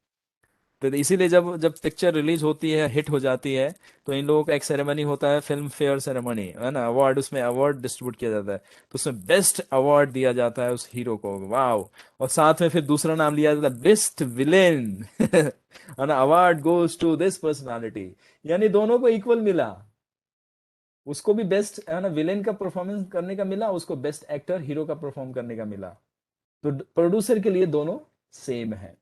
तो इसीलिए जब जब पिक्चर रिलीज होती है, हिट हो जाती है, तो इन लोगों का एक सेरेमनी होता है, फिल्म फेयर सेरेमनी, है ना, अवार्ड, उसमें अवार्ड डिस्ट्रीब्यूट किया जाता है। तो उसमें बेस्ट अवार्ड दिया जाता है उस हीरो को, वाह। और साथ में फिर दूसरा नाम लिया जाता है बेस्ट विलेन है ना, award goes to this personality. यानी दोनों को इक्वल मिला। उसको भी बेस्ट, है ना, विलेन का परफॉर्मेंस करने का मिला, उसको बेस्ट एक्टर हीरो का परफॉर्म करने का मिला। तो प्रोड्यूसर के लिए दोनों सेम है।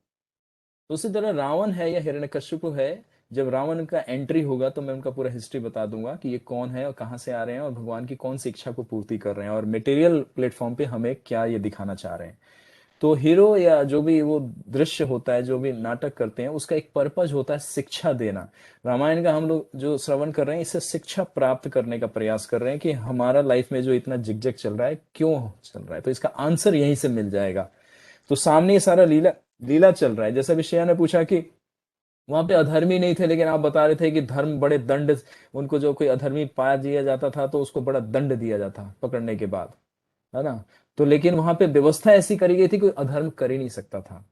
तो उसी तरह रावण है या हिरण्यकश्यप है, जब रावण का एंट्री होगा तो मैं उनका पूरा हिस्ट्री बता दूंगा कि ये कौन है और कहां से आ रहे हैं और भगवान की कौन सी इच्छा को पूर्ति कर रहे हैं और मटेरियल प्लेटफॉर्म पे हमें क्या ये दिखाना चाह रहे हैं। तो हीरो या जो भी वो दृश्य होता है, जो भी नाटक करते हैं, उसका एक पर्पज होता है शिक्षा देना। रामायण का हम लोग जो श्रवण कर रहे हैं, इससे शिक्षा प्राप्त करने का प्रयास कर रहे हैं कि हमारा लाइफ में जो इतना जिगजग चल रहा है क्यों चल रहा है, तो इसका आंसर यहीं से मिल जाएगा। तो सामने ये सारा लीला लीला चल रहा है। जैसा विषया ने पूछा कि वहां पे अधर्मी नहीं थे, लेकिन आप बता रहे थे कि धर्म बड़े दंड, उनको जो कोई अधर्मी पाया दिया जाता था तो उसको बड़ा दंड दिया जाता पकड़ने के बाद, है ना। तो लेकिन वहां पे व्यवस्था ऐसी करी गई थी कोई अधर्म कर ही नहीं सकता था,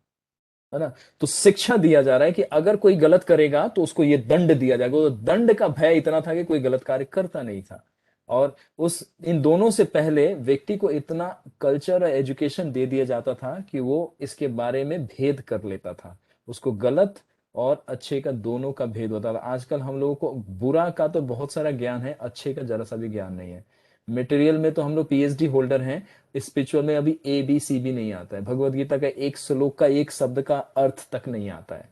है ना। तो शिक्षा दिया जा रहा है कि अगर कोई गलत करेगा तो उसको ये दंड दिया जाएगा। वो दंड का भय इतना था कि कोई गलत कार्य करता नहीं था। और उस इन दोनों से पहले व्यक्ति को इतना कल्चर और एजुकेशन दे दिया जाता था कि वो इसके बारे में भेद कर लेता था। उसको गलत और अच्छे का दोनों का भेद होता था। आजकल हम लोगों को बुरा का तो बहुत सारा ज्ञान है, अच्छे का जरा सा भी ज्ञान नहीं है। मटेरियल में तो हम लोग पीएचडी होल्डर हैं, स्पिरिचुअल में अभी ए बी सी भी नहीं आता है। भगवत गीता का एक श्लोक का एक शब्द का अर्थ तक नहीं आता है।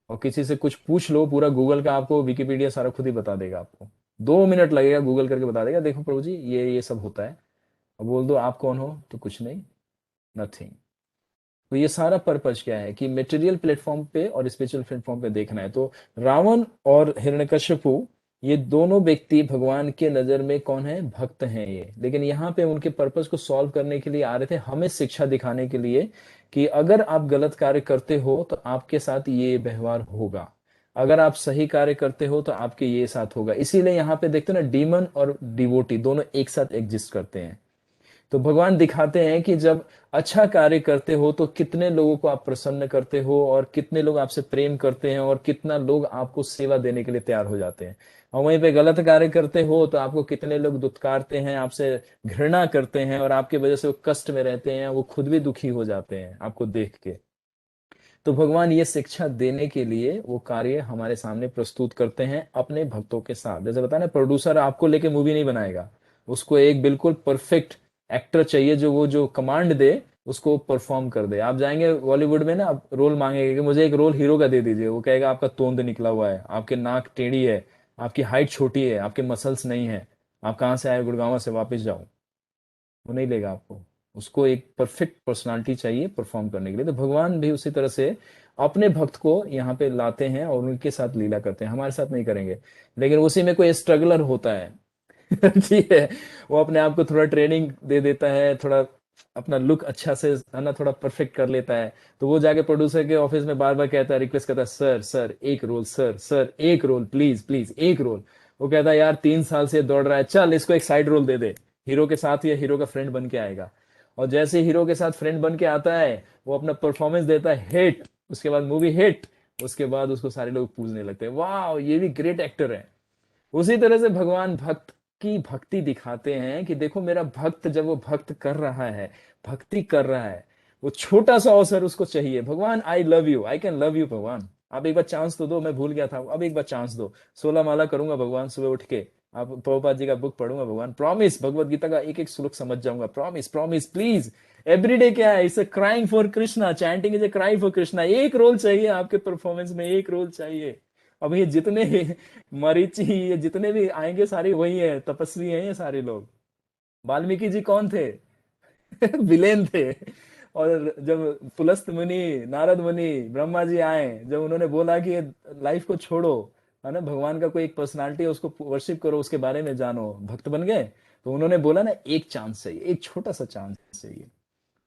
और किसी से कुछ पूछ लो, पूरा गूगल का आपको विकिपीडिया सारा खुद ही बता देगा। आपको 2 मिनट लगेगा, गूगल करके बता देगा, देखो प्रभु जी ये सब होता है। अब बोल दो आप कौन हो, तो कुछ नहीं, नथिंग। तो ये सारा पर्पज क्या है कि मटेरियल प्लेटफॉर्म पे और स्पिरिचुअल प्लेटफॉर्म पे देखना है। तो रावण और हिरण्यकश्यपु, ये दोनों व्यक्ति भगवान के नजर में कौन है? भक्त हैं ये। लेकिन यहाँ पे उनके पर्पज को सॉल्व करने के लिए आ रहे थे, हमें शिक्षा दिखाने के लिए कि अगर आप गलत कार्य करते हो तो आपके साथ ये व्यवहार होगा, अगर आप सही कार्य करते हो तो आपके ये साथ होगा। इसीलिए यहाँ पे देखते हो ना, डीमन और डिवोटी दोनों एक साथ एग्जिस्ट करते हैं। तो भगवान दिखाते हैं कि जब अच्छा कार्य करते हो तो कितने लोगों को आप प्रसन्न करते हो, और कितने लोग आपसे प्रेम करते हैं, और कितना लोग आपको सेवा देने के लिए तैयार हो जाते हैं। और वहीं पे गलत कार्य करते हो तो आपको कितने लोग दुत्कारते हैं, आपसे घृणा करते हैं, और आपके वजह से वो कष्ट में रहते हैं, वो खुद भी दुखी हो जाते हैं आपको देख के। तो भगवान ये शिक्षा देने के लिए वो कार्य हमारे सामने प्रस्तुत करते हैं अपने भक्तों के साथ। जैसे बताया ना, प्रोड्यूसर आपको लेके मूवी नहीं बनाएगा, उसको एक बिल्कुल परफेक्ट एक्टर चाहिए जो वो जो कमांड दे उसको परफॉर्म कर दे। आप जाएंगे बॉलीवुड में ना, आप रोल मांगेंगे कि मुझे एक रोल हीरो का दे दीजिए, वो कहेगा आपका तोंद निकला हुआ है, आपके नाक टेढ़ी है, आपकी हाइट छोटी है, आपके मसल्स नहीं है, आप कहाँ से आए, गुड़गांव से, वापस जाओ। वो नहीं लेगा आपको, उसको एक परफेक्ट पर्सनालिटी चाहिए परफॉर्म करने के लिए। तो भगवान भी उसी तरह से अपने भक्त को यहाँ पे लाते हैं और उनके साथ लीला करते हैं, हमारे साथ नहीं करेंगे। लेकिन उसी में कोई स्ट्रगलर होता है ठीक है, वो अपने आप को थोड़ा ट्रेनिंग दे देता है, थोड़ा अपना लुक अच्छा से है ना थोड़ा परफेक्ट कर लेता है, तो वो जाके प्रोड्यूसर के ऑफिस में बार बार कहता है, रिक्वेस्ट करता है, सर सर एक रोल, सर सर एक रोल, प्लीज प्लीज एक रोल। वो कहता है, यार 3 साल से दौड़ रहा है, चल इसको एक साइड रोल दे दे। हीरो के साथ या हीरो का फ्रेंड बन के आएगा, और जैसे हीरो के साथ फ्रेंड बन के आता है वो अपना परफॉर्मेंस देता है हिट, उसके बाद मूवी हिट, उसके बाद उसको सारे लोग पूजने लगते हैं, वाह ये भी ग्रेट एक्टर है। उसी तरह से भगवान भक्त की भक्ति दिखाते हैं कि देखो मेरा भक्त जब वो भक्त कर रहा है, भक्ति कर रहा है, वो छोटा सा अवसर उसको चाहिए, भगवान I love you, I can love you भगवान, आप एक बार चांस तो दो, मैं भूल गया था, अब एक बार चांस दो, 16 माला करूंगा भगवान सुबह उठ के, आप प्रभुपाद जी का बुक पढ़ूंगा भगवान, प्रॉमिस भगवत गीता का एक एक श्लोक समझ जाऊंगा, प्रॉमिस प्रॉमिस प्लीज। एवरीडे क्या है, it's crying for Krishna, chanting is a crying for Krishna. एक रोल चाहिए आपके परफॉर्मेंस में, एक रोल चाहिए। अब ये जितने मरीचि, ये जितने भी आएंगे सारे वही है, तपस्वी हैं ये सारे लोग। वाल्मीकि जी कौन थे विलेन थे। और जब पुलस्त मुनि, नारद मुनि, ब्रह्मा जी आए, जब उन्होंने बोला कि लाइफ को छोड़ो, है ना, भगवान का कोई एक पर्सनालिटी है उसको वर्शिप करो, उसके बारे में जानो, भक्त बन गए, तो उन्होंने बोला ना एक चांस चाहिए, एक छोटा सा चांस चाहिए,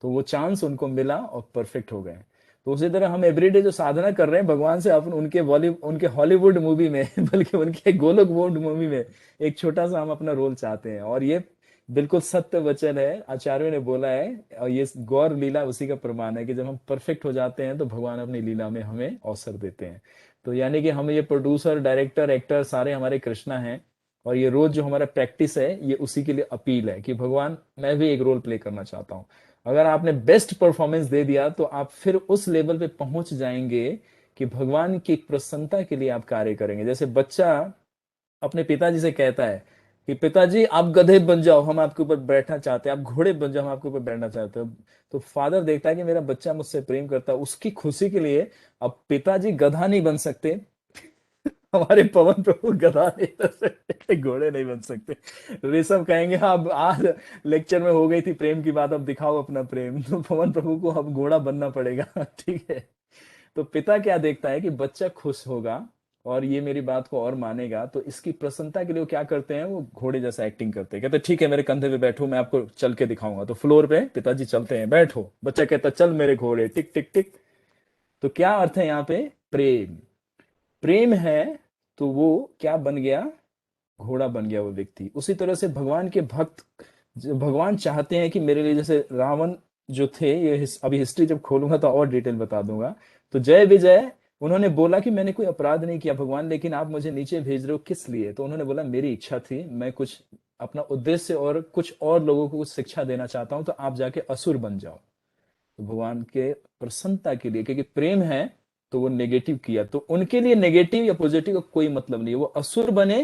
तो वो चांस उनको मिला और परफेक्ट हो गए। तो उसी तरह हम एवरीडे जो साधना कर रहे हैं भगवान से, अपन उनके बॉलीवुड, उनके हॉलीवुड मूवी में बल्कि उनके गोलोक वोल्ड मूवी में एक छोटा सा हम अपना रोल चाहते हैं। और ये बिल्कुल सत्य वचन है, आचार्यों ने बोला है, और ये गौर लीला उसी का प्रमाण है कि जब हम परफेक्ट हो जाते हैं तो भगवान अपनी लीला में हमें अवसर देते हैं। तो यानी कि हम ये प्रोड्यूसर, डायरेक्टर, एक्टर सारे हमारे कृष्णा हैं, और ये रोज जो हमारा प्रैक्टिस है ये उसी के लिए अपील है कि भगवान मैं भी एक रोल प्ले करना चाहता हूँ। अगर आपने बेस्ट परफॉर्मेंस दे दिया तो आप फिर उस लेवल पे पहुंच जाएंगे कि भगवान की प्रसन्नता के लिए आप कार्य करेंगे। जैसे बच्चा अपने पिताजी से कहता है कि पिताजी आप गधे बन जाओ, हम आपके ऊपर बैठना चाहते हैं, आप घोड़े बन जाओ, हम आपके ऊपर बैठना चाहते हो। तो फादर देखता है कि मेरा बच्चा मुझसे प्रेम करता है, उसकी खुशी के लिए अब पिताजी गधा नहीं बन सकते, हमारे पवन प्रभु गधा नहीं बन सकते, घोड़े नहीं बन सकते। ऋषभ कहेंगे अब आज लेक्चर में हो गई थी प्रेम की बात, अब दिखाओ अपना प्रेम, तो पवन प्रभु को अब घोड़ा बनना पड़ेगा ठीक है। तो पिता क्या देखता है कि बच्चा खुश होगा और ये मेरी बात को और मानेगा, तो इसकी प्रसन्नता के लिए वो क्या करते हैं, वो घोड़े जैसा एक्टिंग करते हैं, कहते हैं ठीक है मेरे कंधे पे बैठो, मैं आपको चल के दिखाऊंगा। तो फ्लोर पे पिताजी चलते हैं, बैठो, बच्चा कहता है चल मेरे घोड़े, टिक टिक टिक। तो क्या अर्थ है यहाँ पे, प्रेम, प्रेम है तो वो क्या बन गया, घोड़ा बन गया वो व्यक्ति। उसी तरह से भगवान के भक्त, भगवान चाहते हैं कि मेरे लिए, जैसे रावण जो थे, ये अभी हिस्ट्री जब खोलूंगा तो और डिटेल बता दूंगा। तो जय विजय, उन्होंने बोला कि मैंने कोई अपराध नहीं किया भगवान, लेकिन आप मुझे नीचे भेज रहे हो किस लिए। तो उन्होंने बोला मेरी इच्छा थी, मैं कुछ अपना उद्देश्य और कुछ और लोगों को कुछ शिक्षा देना चाहता हूं, तो आप जाके असुर बन जाओ। तो भगवान के प्रसन्नता के लिए, क्योंकि प्रेम है तो वो नेगेटिव किया, तो उनके लिए नेगेटिव या पॉजिटिव का कोई मतलब नहीं है, वो असुर बने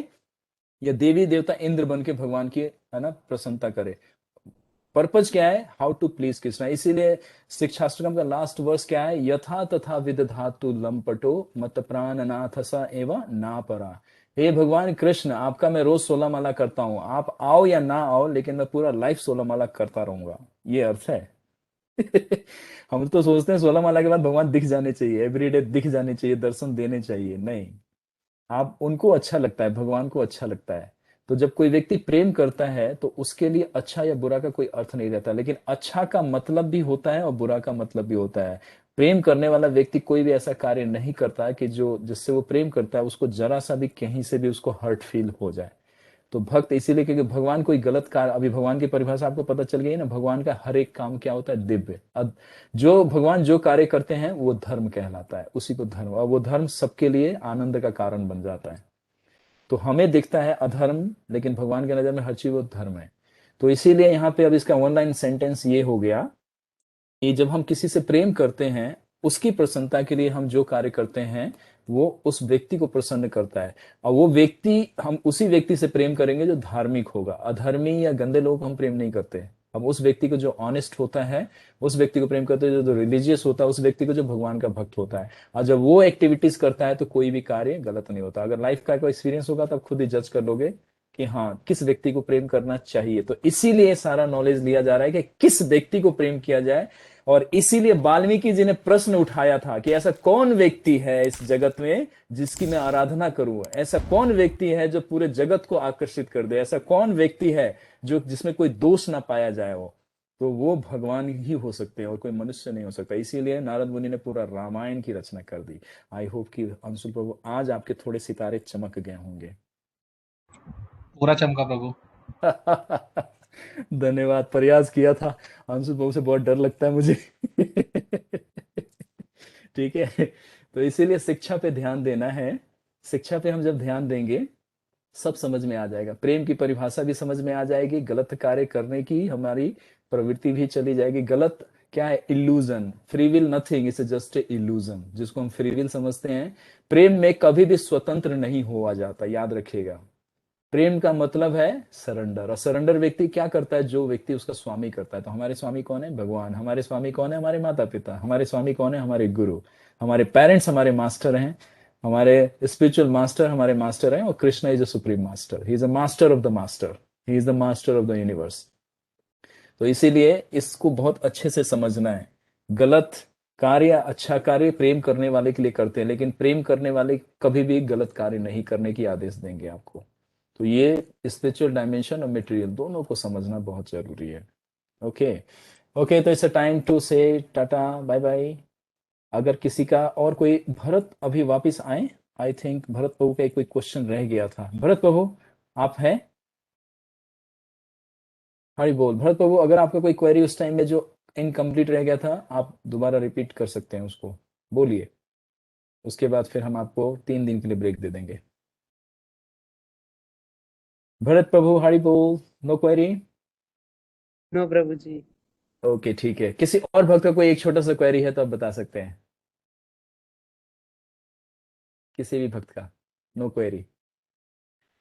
या देवी देवता इंद्र बन के भगवान की, है ना, प्रसन्नता करे। पर्पज क्या है, हाउ टू प्लीज कृष्णा। इसीलिए शिक्षाष्टकम का लास्ट वर्स क्या है, यथा तथा विदधातु लंपटो मत प्राण नाथ स एवं ना परा। हे भगवान कृष्ण, आपका मैं रोज 16 माला करता हूं, आप आओ या ना आओ, लेकिन मैं पूरा लाइफ 16 माला करता रहूंगा, ये अर्थ है हम तो सोचते हैं 16 माला के बाद भगवान दिख जाने चाहिए, एवरीडे दिख जाने चाहिए, दर्शन देने चाहिए, नहीं। आप उनको अच्छा लगता है, भगवान को अच्छा लगता है, तो जब कोई व्यक्ति प्रेम करता है तो उसके लिए अच्छा या बुरा का कोई अर्थ नहीं रहता, लेकिन अच्छा का मतलब भी होता है और बुरा का मतलब भी होता है। प्रेम करने वाला व्यक्ति कोई भी ऐसा कार्य नहीं करता है कि जो जिससे वो प्रेम करता है उसको जरा सा भी कहीं से भी उसको हर्ट फील हो जाए। तो भक्त इसीलिए, क्योंकि भगवान कोई गलत कार्य, अभी भगवान की परिभाषा आपको पता चल गई ना, भगवान का हर एक काम क्या होता है, दिव्य। अब जो भगवान जो कार्य करते हैं वो धर्म कहलाता है, उसी को धर्म, और वो धर्म सबके लिए आनंद का कारण बन जाता है। तो हमें दिखता है अधर्म, लेकिन भगवान की नजर में हर चीज वो धर्म है। तो इसीलिए यहाँ पे अब इसका वन लाइन सेंटेंस ये हो गया कि जब हम किसी से प्रेम करते हैं, उसकी प्रसन्नता के लिए हम जो कार्य करते हैं वो उस व्यक्ति को प्रसन्न करता है। और वो व्यक्ति, हम उसी व्यक्ति से प्रेम करेंगे जो धार्मिक होगा। अधर्मी या गंदे लोग हम प्रेम नहीं करते। हम उस व्यक्ति को जो ऑनेस्ट होता है उस व्यक्ति को प्रेम करते हैं, जो रिलीजियस होता है उस व्यक्ति को, जो भगवान का भक्त होता है। और जब वो एक्टिविटीज करता है तो कोई भी कार्य गलत नहीं होता। अगर लाइफ का कोई एक्सपीरियंस होगा तब खुद ही जज कर लोगे कि हाँ किस व्यक्ति को प्रेम करना चाहिए। तो इसीलिए सारा नॉलेज लिया जा रहा है कि किस व्यक्ति को प्रेम किया जाए। और इसीलिए वाल्मीकि जी ने प्रश्न उठाया था कि ऐसा कौन व्यक्ति है इस जगत में जिसकी मैं आराधना करूं, ऐसा कौन व्यक्ति है जो पूरे जगत को आकर्षित कर दे, ऐसा कौन व्यक्ति है जो जिसमें कोई दोष ना पाया जाए। वो भगवान ही हो सकते हैं और कोई मनुष्य नहीं हो सकता। इसीलिए नारद मुनि ने पूरा रामायण की रचना कर दी। आई होप कि अंशुल प्रभु आज आपके थोड़े सितारे चमक गए होंगे। पूरा चमका प्रभु। धन्यवाद, प्रयास किया था। अंशु प्रभु से बहुत डर लगता है मुझे। ठीक है, तो इसीलिए शिक्षा पे ध्यान देना है। शिक्षा पे हम जब ध्यान देंगे सब समझ में आ जाएगा, प्रेम की परिभाषा भी समझ में आ जाएगी, गलत कार्य करने की हमारी प्रवृत्ति भी चली जाएगी। गलत क्या है, illusion. Free will nothing, it's just a illusion, जिसको हम फ्री विल समझते हैं। प्रेम में कभी भी स्वतंत्र नहीं हुआ जाता, याद रखिएगा। प्रेम का मतलब है सरेंडर, और सरेंडर व्यक्ति क्या करता है, जो व्यक्ति उसका स्वामी करता है। तो हमारे स्वामी कौन है, भगवान। हमारे स्वामी कौन है, हमारे माता पिता। हमारे स्वामी कौन है, हमारे गुरु। हमारे पेरेंट्स हमारे मास्टर हैं, हमारे स्पिरिचुअल मास्टर हमारे मास्टर हैं। और Krishna is a supreme master, he is a master of the master, he is the master of the universe. तो इसीलिए इसको बहुत अच्छे से समझना है। गलत कार्य या अच्छा कार्य प्रेम करने वाले के लिए करते हैं, लेकिन प्रेम करने वाले कभी भी गलत कार्य नहीं करने की आदेश देंगे आपको। तो ये स्पिरिचुअल डायमेंशन और मटेरियल दोनों को समझना बहुत जरूरी है। ओके ओके, तो इट्स अ टाइम टू से टाटा बाय बाय। अगर किसी का और कोई, भरत अभी वापस आए, आई थिंक भरत प्रभु का एक कोई क्वेश्चन रह गया था। भरत प्रभु आप हैं? हरी बोल। भरत प्रभु, अगर आपका कोई क्वेरी उस टाइम में जो इनकम्प्लीट रह गया था, आप दोबारा रिपीट कर सकते हैं, उसको बोलिए। उसके बाद फिर हम आपको 3 दिन के लिए ब्रेक दे देंगे। भरत प्रभु हरि बोल, नो क्वेरी? नो प्रभु जी। ओके ठीक है, किसी और भक्त का कोई एक छोटा सा क्वेरी है तो आप बता सकते हैं, किसी भी भक्त का? No query.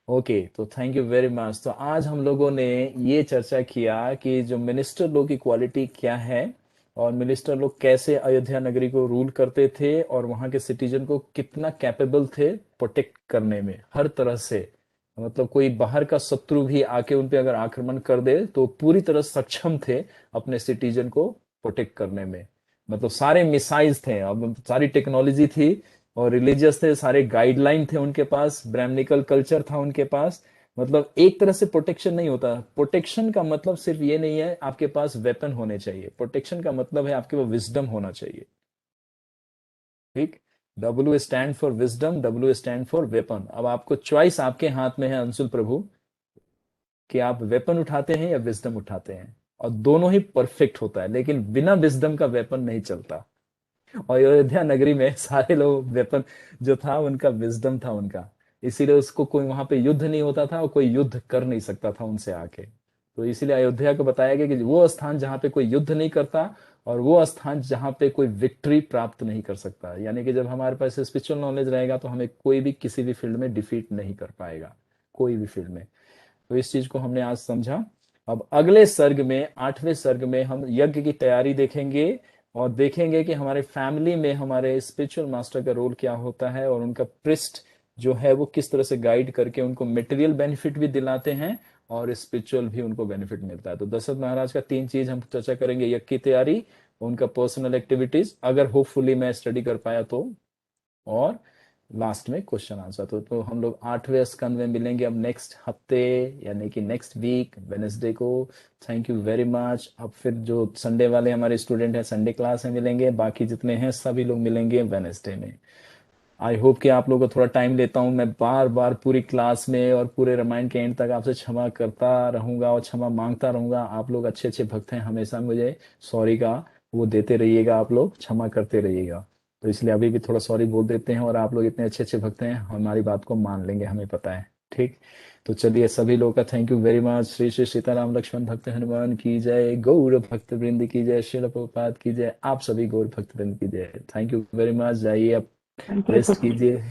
ओके, तो थैंक यू वेरी मच। तो आज हम लोगों ने ये चर्चा किया कि जो मिनिस्टर लोग की क्वालिटी क्या है, और मिनिस्टर लोग कैसे अयोध्या नगरी को रूल करते थे, और वहां के सिटीजन को कितना कैपेबल थे प्रोटेक्ट करने में हर तरह से। मतलब कोई बाहर का शत्रु भी आके उन पे अगर आक्रमण कर दे तो पूरी तरह सक्षम थे अपने सिटीजन को प्रोटेक्ट करने में। मतलब सारे मिसाइल्स थे, अब सारी टेक्नोलॉजी थी, और रिलीजियस थे, सारे गाइडलाइन थे उनके पास, ब्राह्मणिकल कल्चर था उनके पास। मतलब एक तरह से प्रोटेक्शन नहीं होता। प्रोटेक्शन का मतलब सिर्फ ये नहीं है आपके पास वेपन होने चाहिए, प्रोटेक्शन का मतलब है आपके पास विजडम होना चाहिए। ठीक, W stand for wisdom, W stand for weapon. अब आपको चॉइस आपके हाथ में है अंशुल प्रभु, कि आप वेपन उठाते हैं या विजडम उठाते हैं, और दोनों ही परफेक्ट होता है। लेकिन बिना विजडम का वेपन नहीं चलता। और अयोध्या नगरी में सारे लोग वेपन जो था उनका विजडम था उनका, इसीलिए उसको कोई वहां पे युद्ध नहीं होता था और कोई युद्ध कर नहीं सकता था उनसे आके। तो इसीलिए अयोध्या को बताया गया कि वो स्थान जहां पे कोई युद्ध नहीं करता, और वो स्थान जहां पे कोई विक्ट्री प्राप्त नहीं कर सकता। यानी कि जब हमारे पास स्पिरिचुअल नॉलेज रहेगा तो हमें कोई भी किसी भी फील्ड में डिफीट नहीं कर पाएगा, कोई भी फील्ड में। तो इस चीज को हमने आज समझा। अब अगले सर्ग में, 8वें सर्ग में, हम यज्ञ की तैयारी देखेंगे, और देखेंगे कि हमारे फैमिली में हमारे स्पिरिचुअल मास्टर का रोल क्या होता है, और उनका प्रिस्ट जो है वो किस तरह से गाइड करके उनको मटेरियल बेनिफिट भी दिलाते हैं और स्पिरिचुअल भी उनको बेनिफिट मिलता है। तो दशरथ महाराज का 3 चीज हम चर्चा करेंगे, यज्ञ की तैयारी, उनका पर्सनल एक्टिविटीज, अगर होपफुली मैं स्टडी कर पाया तो, और लास्ट में क्वेश्चन आंसर। तो हम लोग 8वें स्कंद में मिलेंगे अब नेक्स्ट हफ्ते, यानी कि नेक्स्ट वीक वेनेसडे को। Thank you very much. अब फिर जो संडे वाले हमारे स्टूडेंट हैं संडे क्लास में मिलेंगे, बाकी जितने हैं सभी लोग मिलेंगे वेनेसडे में। आई होप कि आप लोगों को थोड़ा टाइम लेता हूँ मैं, बार बार पूरी क्लास में और पूरे रामायण के एंड तक आपसे क्षमा करता रहूंगा और क्षमा मांगता रहूंगा। आप लोग अच्छे अच्छे भक्त हैं, हमेशा मुझे सॉरी का वो देते रहिएगा, आप लोग क्षमा करते रहिएगा। तो इसलिए अभी भी थोड़ा सॉरी बोल देते हैं, और आप लोग इतने अच्छे अच्छे भक्त हैं, हमारी बात को मान लेंगे, हमें पता है। ठीक, तो चलिए सभी लोगों का thank you very much. Shri Shri Sitaram Lakshman भक्त हनुमान की जय, गौर भक्त वृंद की जय, शिल प्रभुपाद की जय, आप सभी गौर भक्त वृंद की जय। Thank you very much. जाइए अब थैंक यू रेस्ट कीजिए।